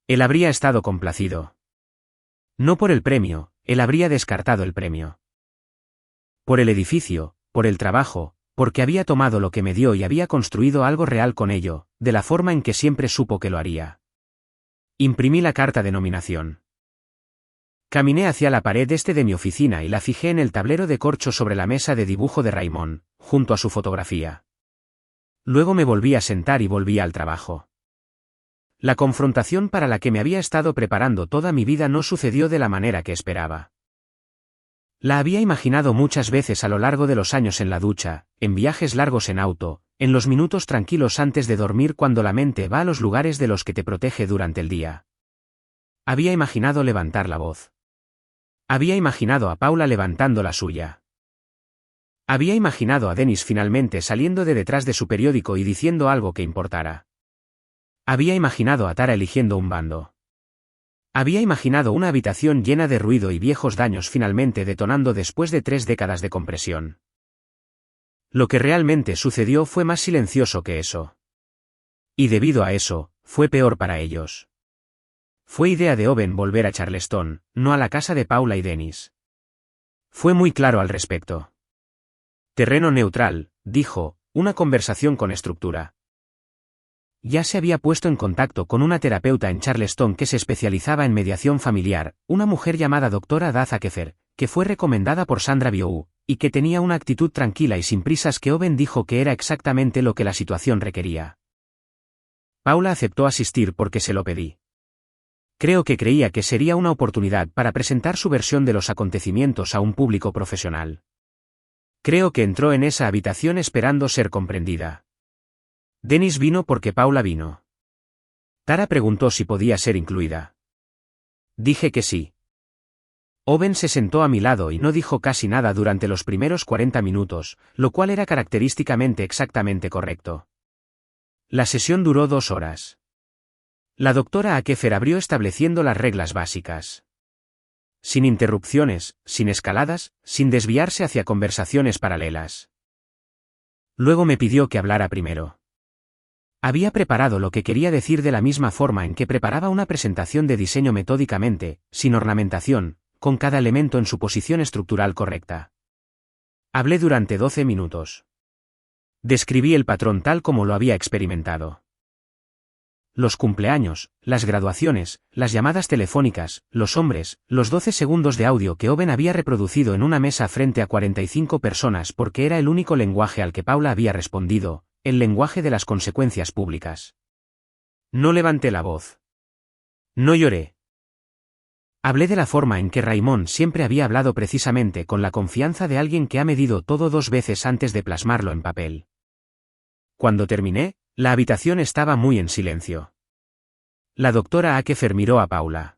S1: Él habría estado complacido. No por el premio, él habría descartado el premio. Por el edificio, por el trabajo, porque había tomado lo que me dio y había construido algo real con ello, de la forma en que siempre supo que lo haría. Imprimí la carta de nominación. Caminé hacia la pared este de mi oficina y la fijé en el tablero de corcho sobre la mesa de dibujo de Raymond, junto a su fotografía. Luego me volví a sentar y volví al trabajo. La confrontación para la que me había estado preparando toda mi vida no sucedió de la manera que esperaba. La había imaginado muchas veces a lo largo de los años en la ducha, en viajes largos en auto, en los minutos tranquilos antes de dormir cuando la mente va a los lugares de los que te protege durante el día. Había imaginado levantar la voz. Había imaginado a Paula levantando la suya. Había imaginado a Dennis finalmente saliendo de detrás de su periódico y diciendo algo que importara. Había imaginado a Tara eligiendo un bando. Había imaginado una habitación llena de ruido y viejos daños finalmente detonando después de 3 décadas de compresión. Lo que realmente sucedió fue más silencioso que eso. Y debido a eso, fue peor para ellos. Fue idea de Owen volver a Charleston, no a la casa de Paula y Dennis. Fue muy claro al respecto. Terreno neutral, dijo, una conversación con estructura. Ya se había puesto en contacto con una terapeuta en Charleston que se especializaba en mediación familiar, una mujer llamada doctora Daz Akefer, que fue recomendada por Sandra Biou, y que tenía una actitud tranquila y sin prisas que Owen dijo que era exactamente lo que la situación requería. Paula aceptó asistir porque se lo pedí. Creo que creía que sería una oportunidad para presentar su versión de los acontecimientos a un público profesional. Creo que entró en esa habitación esperando ser comprendida. Dennis vino porque Paula vino. Tara preguntó si podía ser incluida. Dije que sí. Owen se sentó a mi lado y no dijo casi nada durante los primeros 40 minutos, lo cual era característicamente exactamente correcto. La sesión duró 2 horas. La doctora Akefer abrió estableciendo las reglas básicas. Sin interrupciones, sin escaladas, sin desviarse hacia conversaciones paralelas. Luego me pidió que hablara primero. Había preparado lo que quería decir de la misma forma en que preparaba una presentación de diseño metódicamente, sin ornamentación, con cada elemento en su posición estructural correcta. Hablé durante 12 minutos. Describí el patrón tal como lo había experimentado. Los cumpleaños, las graduaciones, las llamadas telefónicas, los hombres, los 12 segundos de audio que Owen había reproducido en una mesa frente a 45 personas porque era el único lenguaje al que Paula había respondido, el lenguaje de las consecuencias públicas. No levanté la voz. No lloré. Hablé de la forma en que Raymond siempre había hablado precisamente con la confianza de alguien que ha medido todo 2 veces antes de plasmarlo en papel. Cuando terminé, la habitación estaba muy en silencio. La doctora Akefer miró a Paula.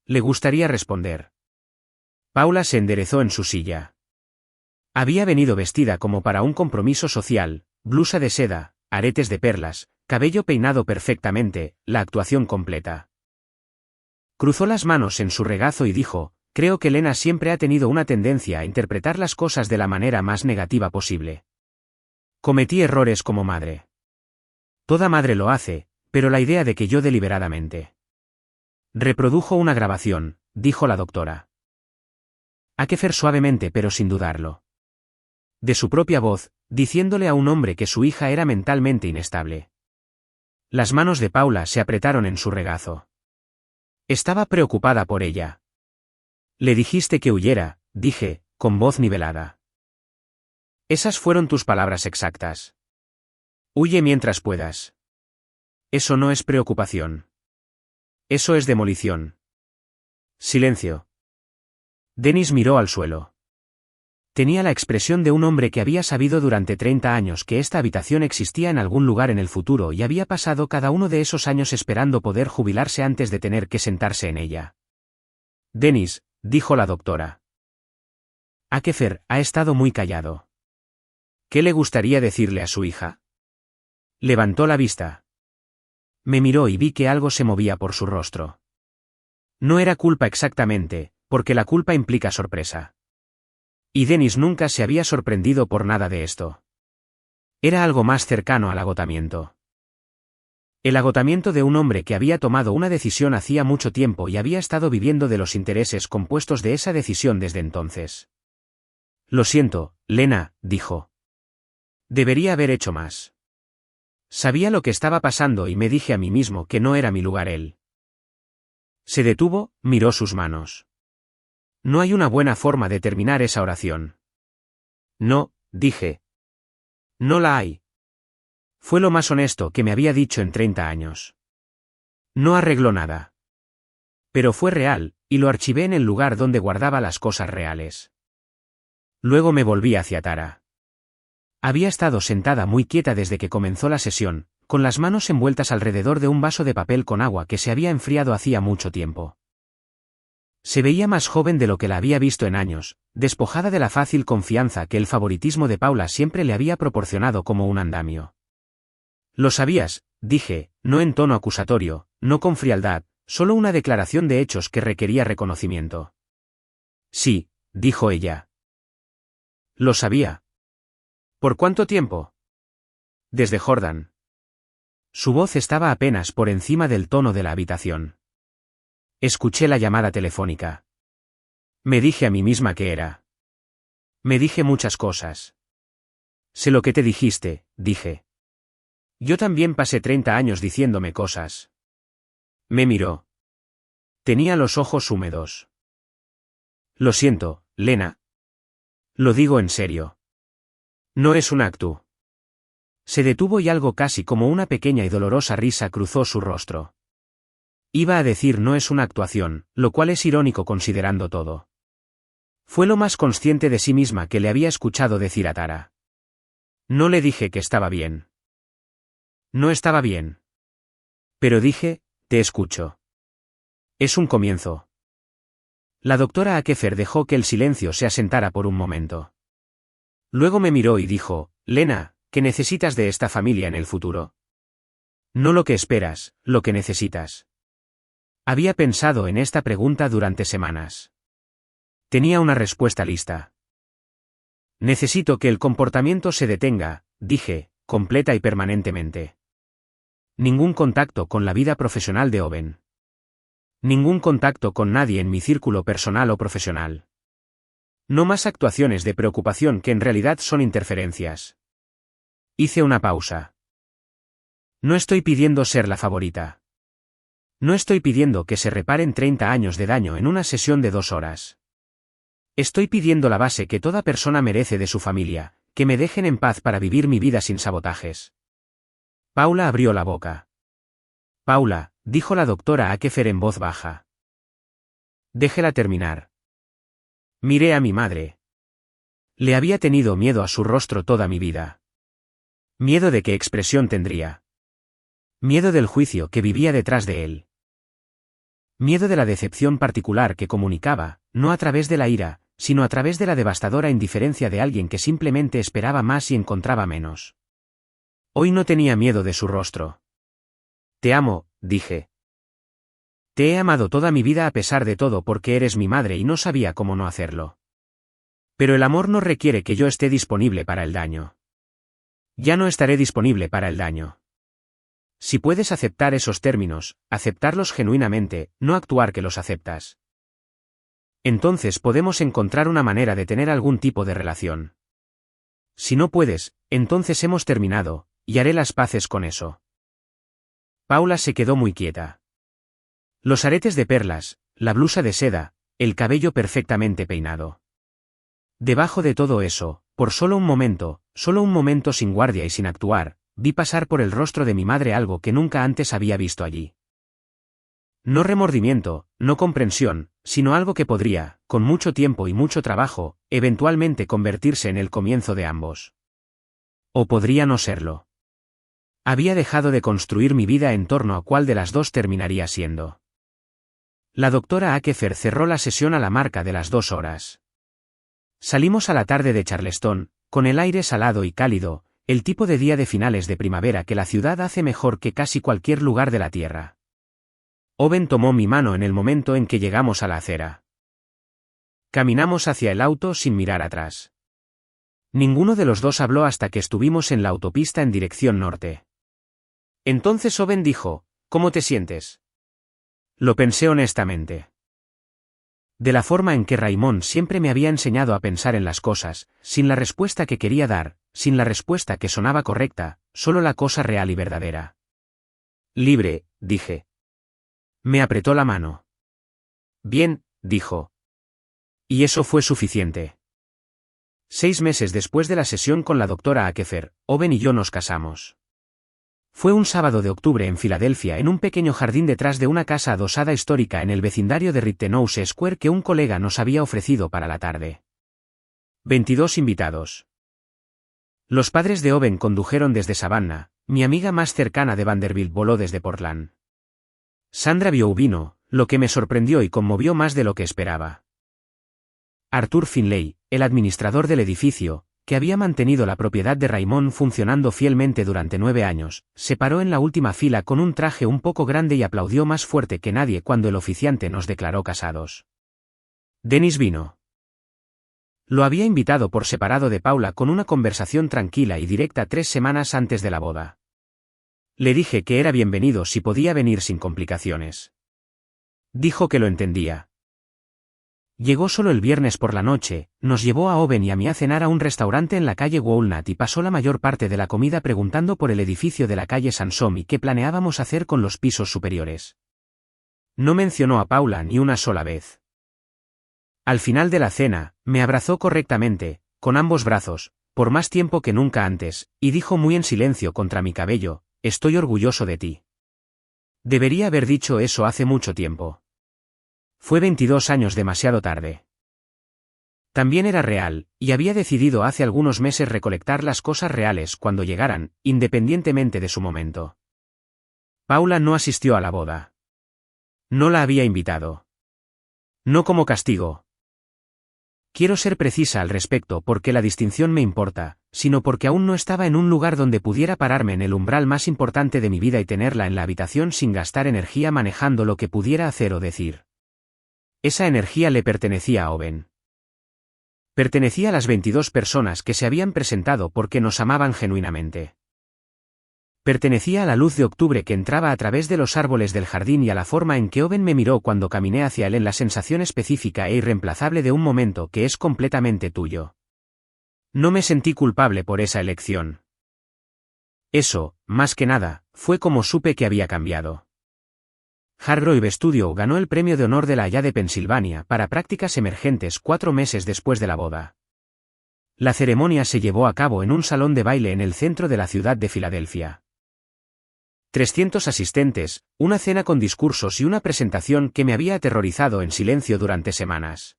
S1: Le gustaría responder. Paula se enderezó en su silla. Había venido vestida como para un compromiso social, blusa de seda, aretes de perlas, cabello peinado perfectamente, la actuación completa. Cruzó las manos en su regazo y dijo, creo que Lena siempre ha tenido una tendencia a interpretar las cosas de la manera más negativa posible. Cometí errores como madre. Toda madre lo hace, pero la idea de que yo deliberadamente. Reprodujo una grabación, dijo la doctora. Akefer suavemente pero sin dudarlo. De su propia voz, diciéndole a un hombre que su hija era mentalmente inestable. Las manos de Paula se apretaron en su regazo. Estaba preocupada por ella. Le dijiste que huyera, dije, con voz nivelada. Esas fueron tus palabras exactas. Huye mientras puedas. Eso no es preocupación. Eso es demolición. Silencio. Dennis miró al suelo. Tenía la expresión de un hombre que había sabido durante 30 años que esta habitación existía en algún lugar en el futuro y había pasado cada uno de esos años esperando poder jubilarse antes de tener que sentarse en ella. Dennis, dijo la doctora. Akefer ha estado muy callado. ¿Qué le gustaría decirle a su hija? Levantó la vista. Me miró y vi que algo se movía por su rostro. No era culpa exactamente, porque la culpa implica sorpresa. Y Dennis nunca se había sorprendido por nada de esto. Era algo más cercano al agotamiento. El agotamiento de un hombre que había tomado una decisión hacía mucho tiempo y había estado viviendo de los intereses compuestos de esa decisión desde entonces. Lo siento, Lena, dijo. Debería haber hecho más. Sabía lo que estaba pasando y me dije a mí mismo que no era mi lugar él. Se detuvo, miró sus manos. No hay una buena forma de terminar esa oración. No, dije. No la hay. Fue lo más honesto que me había dicho en 30 años. No arregló nada. Pero fue real, y lo archivé en el lugar donde guardaba las cosas reales. Luego me volví hacia Tara. Había estado sentada muy quieta desde que comenzó la sesión, con las manos envueltas alrededor de un vaso de papel con agua que se había enfriado hacía mucho tiempo. Se veía más joven de lo que la había visto en años, despojada de la fácil confianza que el favoritismo de Paula siempre le había proporcionado como un andamio. Lo sabías, dije, no en tono acusatorio, no con frialdad, solo una declaración de hechos que requería reconocimiento. Sí, dijo ella. Lo sabía. ¿Por cuánto tiempo? Desde Jordan. Su voz estaba apenas por encima del tono de la habitación. Escuché la llamada telefónica. Me dije a mí misma que era. Me dije muchas cosas. Sé lo que te dijiste, dije. Yo también pasé 30 años diciéndome cosas. Me miró. Tenía los ojos húmedos. Lo siento, Lena. Lo digo en serio. No es un acto. Se detuvo y algo casi como una pequeña y dolorosa risa cruzó su rostro. Iba a decir no es una actuación, lo cual es irónico considerando todo. Fue lo más consciente de sí misma que le había escuchado decir a Tara. No le dije que estaba bien. No estaba bien. Pero dije, te escucho. Es un comienzo. La doctora Akefer dejó que el silencio se asentara por un momento. Luego me miró y dijo, Lena, ¿qué necesitas de esta familia en el futuro? No lo que esperas, lo que necesitas. Había pensado en esta pregunta durante semanas. Tenía una respuesta lista. Necesito que el comportamiento se detenga, dije, completa y permanentemente. Ningún contacto con la vida profesional de Owen. Ningún contacto con nadie en mi círculo personal o profesional. No más actuaciones de preocupación que en realidad son interferencias. Hice una pausa. No estoy pidiendo ser la favorita. No estoy pidiendo que se reparen 30 años de daño en una sesión de 2 horas. Estoy pidiendo la base que toda persona merece de su familia, que me dejen en paz para vivir mi vida sin sabotajes. Paula abrió la boca. Paula, dijo la doctora Akefer en voz baja. Déjela terminar. Miré a mi madre. Le había tenido miedo a su rostro toda mi vida. Miedo de qué expresión tendría. Miedo del juicio que vivía detrás de él. Miedo de la decepción particular que comunicaba, no a través de la ira, sino a través de la devastadora indiferencia de alguien que simplemente esperaba más y encontraba menos. Hoy no tenía miedo de su rostro. Te amo, dije. Te he amado toda mi vida a pesar de todo porque eres mi madre y no sabía cómo no hacerlo. Pero el amor no requiere que yo esté disponible para el daño. Ya no estaré disponible para el daño. Si puedes aceptar esos términos, aceptarlos genuinamente, no actuar que los aceptas. Entonces podemos encontrar una manera de tener algún tipo de relación. Si no puedes, entonces hemos terminado, y haré las paces con eso. Paula se quedó muy quieta. Los aretes de perlas, la blusa de seda, el cabello perfectamente peinado. Debajo de todo eso, por solo un momento sin guardia y sin actuar, vi pasar por el rostro de mi madre algo que nunca antes había visto allí. No remordimiento, no comprensión, sino algo que podría, con mucho tiempo y mucho trabajo, eventualmente convertirse en el comienzo de ambos. O podría no serlo. Había dejado de construir mi vida en torno a cuál de las dos terminaría siendo. La doctora Akefer cerró la sesión a la marca de las 2 horas. Salimos a la tarde de Charleston, con el aire salado y cálido, el tipo de día de finales de primavera que la ciudad hace mejor que casi cualquier lugar de la tierra. Owen tomó mi mano en el momento en que llegamos a la acera. Caminamos hacia el auto sin mirar atrás. Ninguno de los dos habló hasta que estuvimos en la autopista en dirección norte. Entonces Owen dijo, ¿cómo te sientes? Lo pensé honestamente. De la forma en que Raymond siempre me había enseñado a pensar en las cosas, sin la respuesta que quería dar, sin la respuesta que sonaba correcta, solo la cosa real y verdadera. Libre, dije. Me apretó la mano. Bien, dijo. Y eso fue suficiente. 6 meses después de la sesión con la doctora Akefer, Owen y yo nos casamos. Fue un sábado de octubre en Filadelfia en un pequeño jardín detrás de una casa adosada histórica en el vecindario de Rittenhouse Square que un colega nos había ofrecido para la tarde. 22 invitados. Los padres de Owen condujeron desde Savannah, mi amiga más cercana de Vanderbilt voló desde Portland. Sandra vino, lo que me sorprendió y conmovió más de lo que esperaba. Arthur Finlay, el administrador del edificio, que había mantenido la propiedad de Raymond funcionando fielmente durante 9 años, se paró en la última fila con un traje un poco grande y aplaudió más fuerte que nadie cuando el oficiante nos declaró casados. Dennis vino. Lo había invitado por separado de Paula con una conversación tranquila y directa 3 semanas antes de la boda. Le dije que era bienvenido si podía venir sin complicaciones. Dijo que lo entendía. Llegó solo el viernes por la noche, nos llevó a Owen y a mí a cenar a un restaurante en la calle Walnut y pasó la mayor parte de la comida preguntando por el edificio de la calle Sansom y qué planeábamos hacer con los pisos superiores. No mencionó a Paula ni una sola vez. Al final de la cena, me abrazó correctamente, con ambos brazos, por más tiempo que nunca antes, y dijo muy en silencio contra mi cabello, «Estoy orgulloso de ti». Debería haber dicho eso hace mucho tiempo. Fue 22 años demasiado tarde. También era real, y había decidido hace algunos meses recolectar las cosas reales cuando llegaran, independientemente de su momento. Paula no asistió a la boda. No la había invitado. No como castigo. Quiero ser precisa al respecto porque la distinción me importa, sino porque aún no estaba en un lugar donde pudiera pararme en el umbral más importante de mi vida y tenerla en la habitación sin gastar energía manejando lo que pudiera hacer o decir. Esa energía le pertenecía a Owen. Pertenecía a las 22 personas que se habían presentado porque nos amaban genuinamente. Pertenecía a la luz de octubre que entraba a través de los árboles del jardín y a la forma en que Owen me miró cuando caminé hacia él en la sensación específica e irreemplazable de un momento que es completamente tuyo. No me sentí culpable por esa elección. Eso, más que nada, fue como supe que había cambiado. Hargrove Studio ganó el premio de honor de la Haya de Pensilvania para prácticas emergentes 4 meses después de la boda. La ceremonia se llevó a cabo en un salón de baile en el centro de la ciudad de Filadelfia. 300 asistentes, una cena con discursos y una presentación que me había aterrorizado en silencio durante semanas.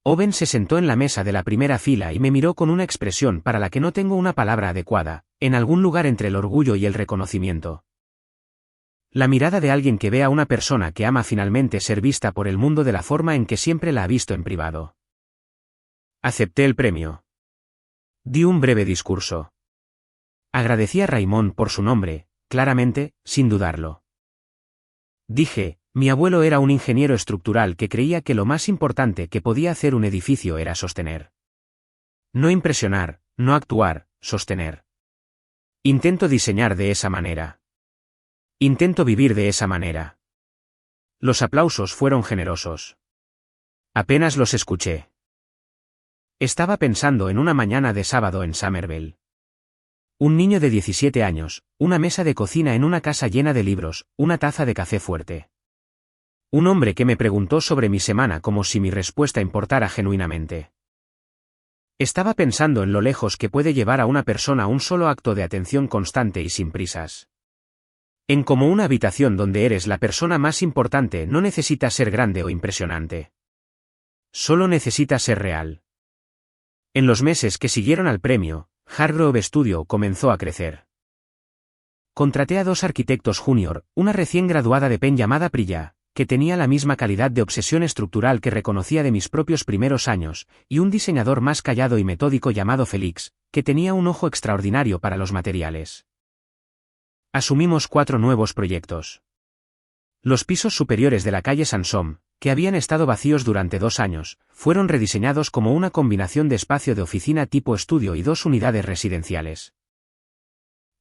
S1: Owen se sentó en la mesa de la primera fila y me miró con una expresión para la que no tengo una palabra adecuada, en algún lugar entre el orgullo y el reconocimiento. La mirada de alguien que ve a una persona que ama finalmente ser vista por el mundo de la forma en que siempre la ha visto en privado. Acepté el premio. Di un breve discurso. Agradecí a Raymond por su nombre, claramente, sin dudarlo. Dije, mi abuelo era un ingeniero estructural que creía que lo más importante que podía hacer un edificio era sostener. No impresionar, no actuar, sostener. Intento diseñar de esa manera. Intento vivir de esa manera. Los aplausos fueron generosos. Apenas los escuché. Estaba pensando en una mañana de sábado en Somerville. Un niño de 17 años, una mesa de cocina en una casa llena de libros, una taza de café fuerte. Un hombre que me preguntó sobre mi semana como si mi respuesta importara genuinamente. Estaba pensando en lo lejos que puede llevar a una persona un solo acto de atención constante y sin prisas. En como una habitación donde eres la persona más importante no necesita ser grande o impresionante. Solo necesita ser real. En los meses que siguieron al premio, Hargrove Studio comenzó a crecer. Contraté a 2 arquitectos junior, una recién graduada de Penn llamada Priya, que tenía la misma calidad de obsesión estructural que reconocía de mis propios primeros años, y un diseñador más callado y metódico llamado Félix, que tenía un ojo extraordinario para los materiales. Asumimos 4 nuevos proyectos. Los pisos superiores de la calle Sansom, que habían estado vacíos durante 2 años, fueron rediseñados como una combinación de espacio de oficina tipo estudio y 2 unidades residenciales.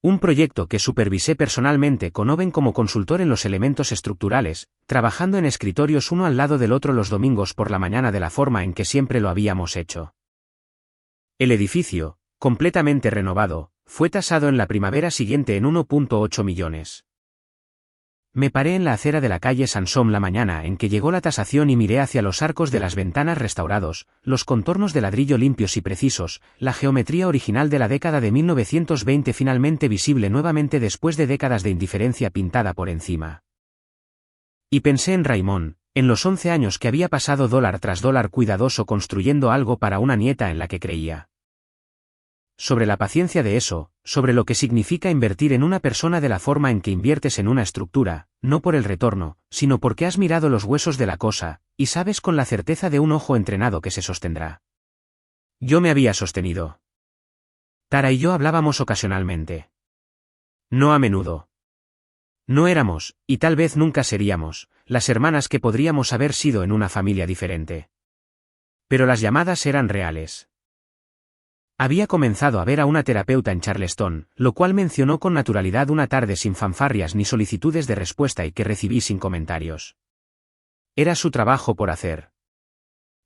S1: Un proyecto que supervisé personalmente con Owen como consultor en los elementos estructurales, trabajando en escritorios uno al lado del otro los domingos por la mañana de la forma en que siempre lo habíamos hecho. El edificio, completamente renovado, fue tasado en la primavera siguiente en 1,8 millones. Me paré en la acera de la calle Sansom la mañana en que llegó la tasación y miré hacia los arcos de las ventanas restaurados, los contornos de ladrillo limpios y precisos, la geometría original de la década de 1920 finalmente visible nuevamente después de décadas de indiferencia pintada por encima. Y pensé en Raymond, en los 11 años que había pasado dólar tras dólar cuidadoso construyendo algo para una nieta en la que creía. Sobre la paciencia de eso, sobre lo que significa invertir en una persona de la forma en que inviertes en una estructura, no por el retorno, sino porque has mirado los huesos de la cosa, y sabes con la certeza de un ojo entrenado que se sostendrá. Yo me había sostenido. Tara y yo hablábamos ocasionalmente. No a menudo. No éramos, y tal vez nunca seríamos, las hermanas que podríamos haber sido en una familia diferente. Pero las llamadas eran reales. Había comenzado a ver a una terapeuta en Charleston, lo cual mencionó con naturalidad una tarde sin fanfarrias ni solicitudes de respuesta y que recibí sin comentarios. Era su trabajo por hacer.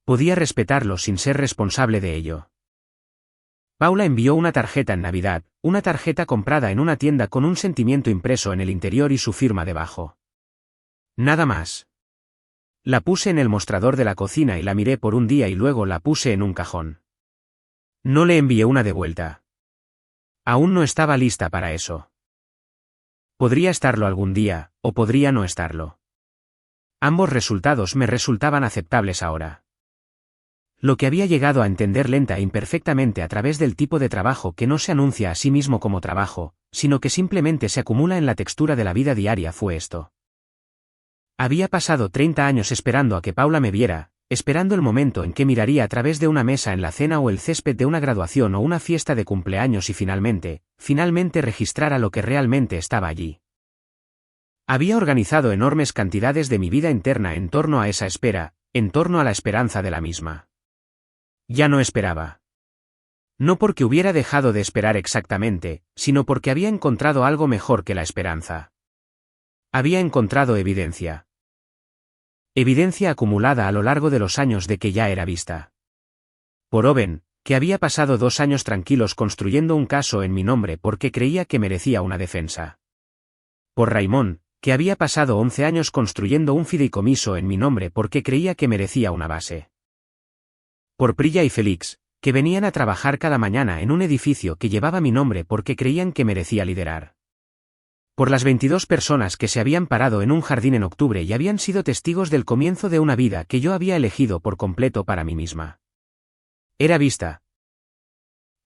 S1: Podía respetarlo sin ser responsable de ello. Paula envió una tarjeta en Navidad, una tarjeta comprada en una tienda con un sentimiento impreso en el interior y su firma debajo. Nada más. La puse en el mostrador de la cocina y la miré por un día y luego la puse en un cajón. No le envié una de vuelta. Aún no estaba lista para eso. Podría estarlo algún día, o podría no estarlo. Ambos resultados me resultaban aceptables ahora. Lo que había llegado a entender lenta e imperfectamente a través del tipo de trabajo que no se anuncia a sí mismo como trabajo, sino que simplemente se acumula en la textura de la vida diaria fue esto. Había pasado 30 años esperando a que Paula me viera, esperando el momento en que miraría a través de una mesa en la cena o el césped de una graduación o una fiesta de cumpleaños y finalmente registrara lo que realmente estaba allí. Había organizado enormes cantidades de mi vida interna en torno a esa espera, en torno a la esperanza de la misma. Ya no esperaba. No porque hubiera dejado de esperar exactamente, sino porque había encontrado algo mejor que la esperanza. Había encontrado evidencia. Evidencia acumulada a lo largo de los años de que ya era vista. Por Owen, que había pasado 2 años tranquilos construyendo un caso en mi nombre porque creía que merecía una defensa. Por Raymond, que había pasado 11 años construyendo un fideicomiso en mi nombre porque creía que merecía una base. Por Priya y Félix, que venían a trabajar cada mañana en un edificio que llevaba mi nombre porque creían que merecía liderar. Por las 22 personas que se habían parado en un jardín en octubre y habían sido testigos del comienzo de una vida que yo había elegido por completo para mí misma. Era vista.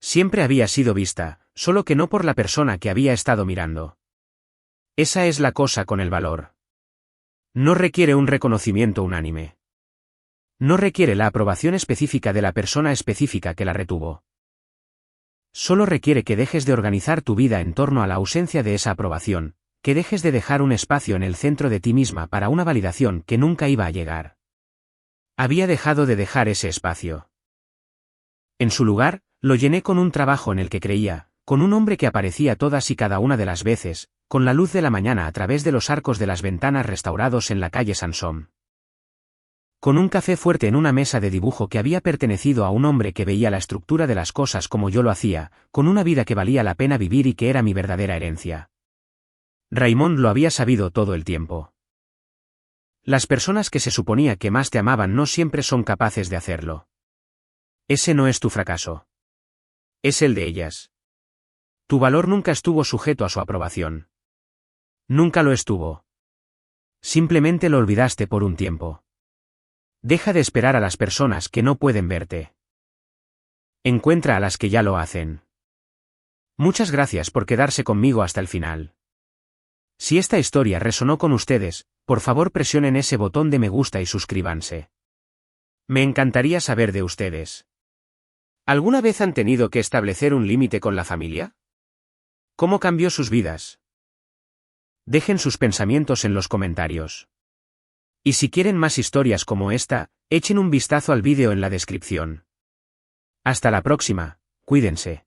S1: Siempre había sido vista, solo que no por la persona que había estado mirando. Esa es la cosa con el valor. No requiere un reconocimiento unánime. No requiere la aprobación específica de la persona específica que la retuvo. Solo requiere que dejes de organizar tu vida en torno a la ausencia de esa aprobación, que dejes de dejar un espacio en el centro de ti misma para una validación que nunca iba a llegar. Había dejado de dejar ese espacio. En su lugar, lo llené con un trabajo en el que creía, con un hombre que aparecía todas y cada una de las veces, con la luz de la mañana a través de los arcos de las ventanas restaurados en la calle Sansom. Con un café fuerte en una mesa de dibujo que había pertenecido a un hombre que veía la estructura de las cosas como yo lo hacía, con una vida que valía la pena vivir y que era mi verdadera herencia. Raymond lo había sabido todo el tiempo. Las personas que se suponía que más te amaban no siempre son capaces de hacerlo. Ese no es tu fracaso. Es el de ellas. Tu valor nunca estuvo sujeto a su aprobación. Nunca lo estuvo. Simplemente lo olvidaste por un tiempo. Deja de esperar a las personas que no pueden verte. Encuentra a las que ya lo hacen. Muchas gracias por quedarse conmigo hasta el final. Si esta historia resonó con ustedes, por favor presionen ese botón de me gusta y suscríbanse. Me encantaría saber de ustedes. ¿Alguna vez han tenido que establecer un límite con la familia? ¿Cómo cambió sus vidas? Dejen sus pensamientos en los comentarios. Y si quieren más historias como esta, echen un vistazo al vídeo en la descripción. Hasta la próxima, cuídense.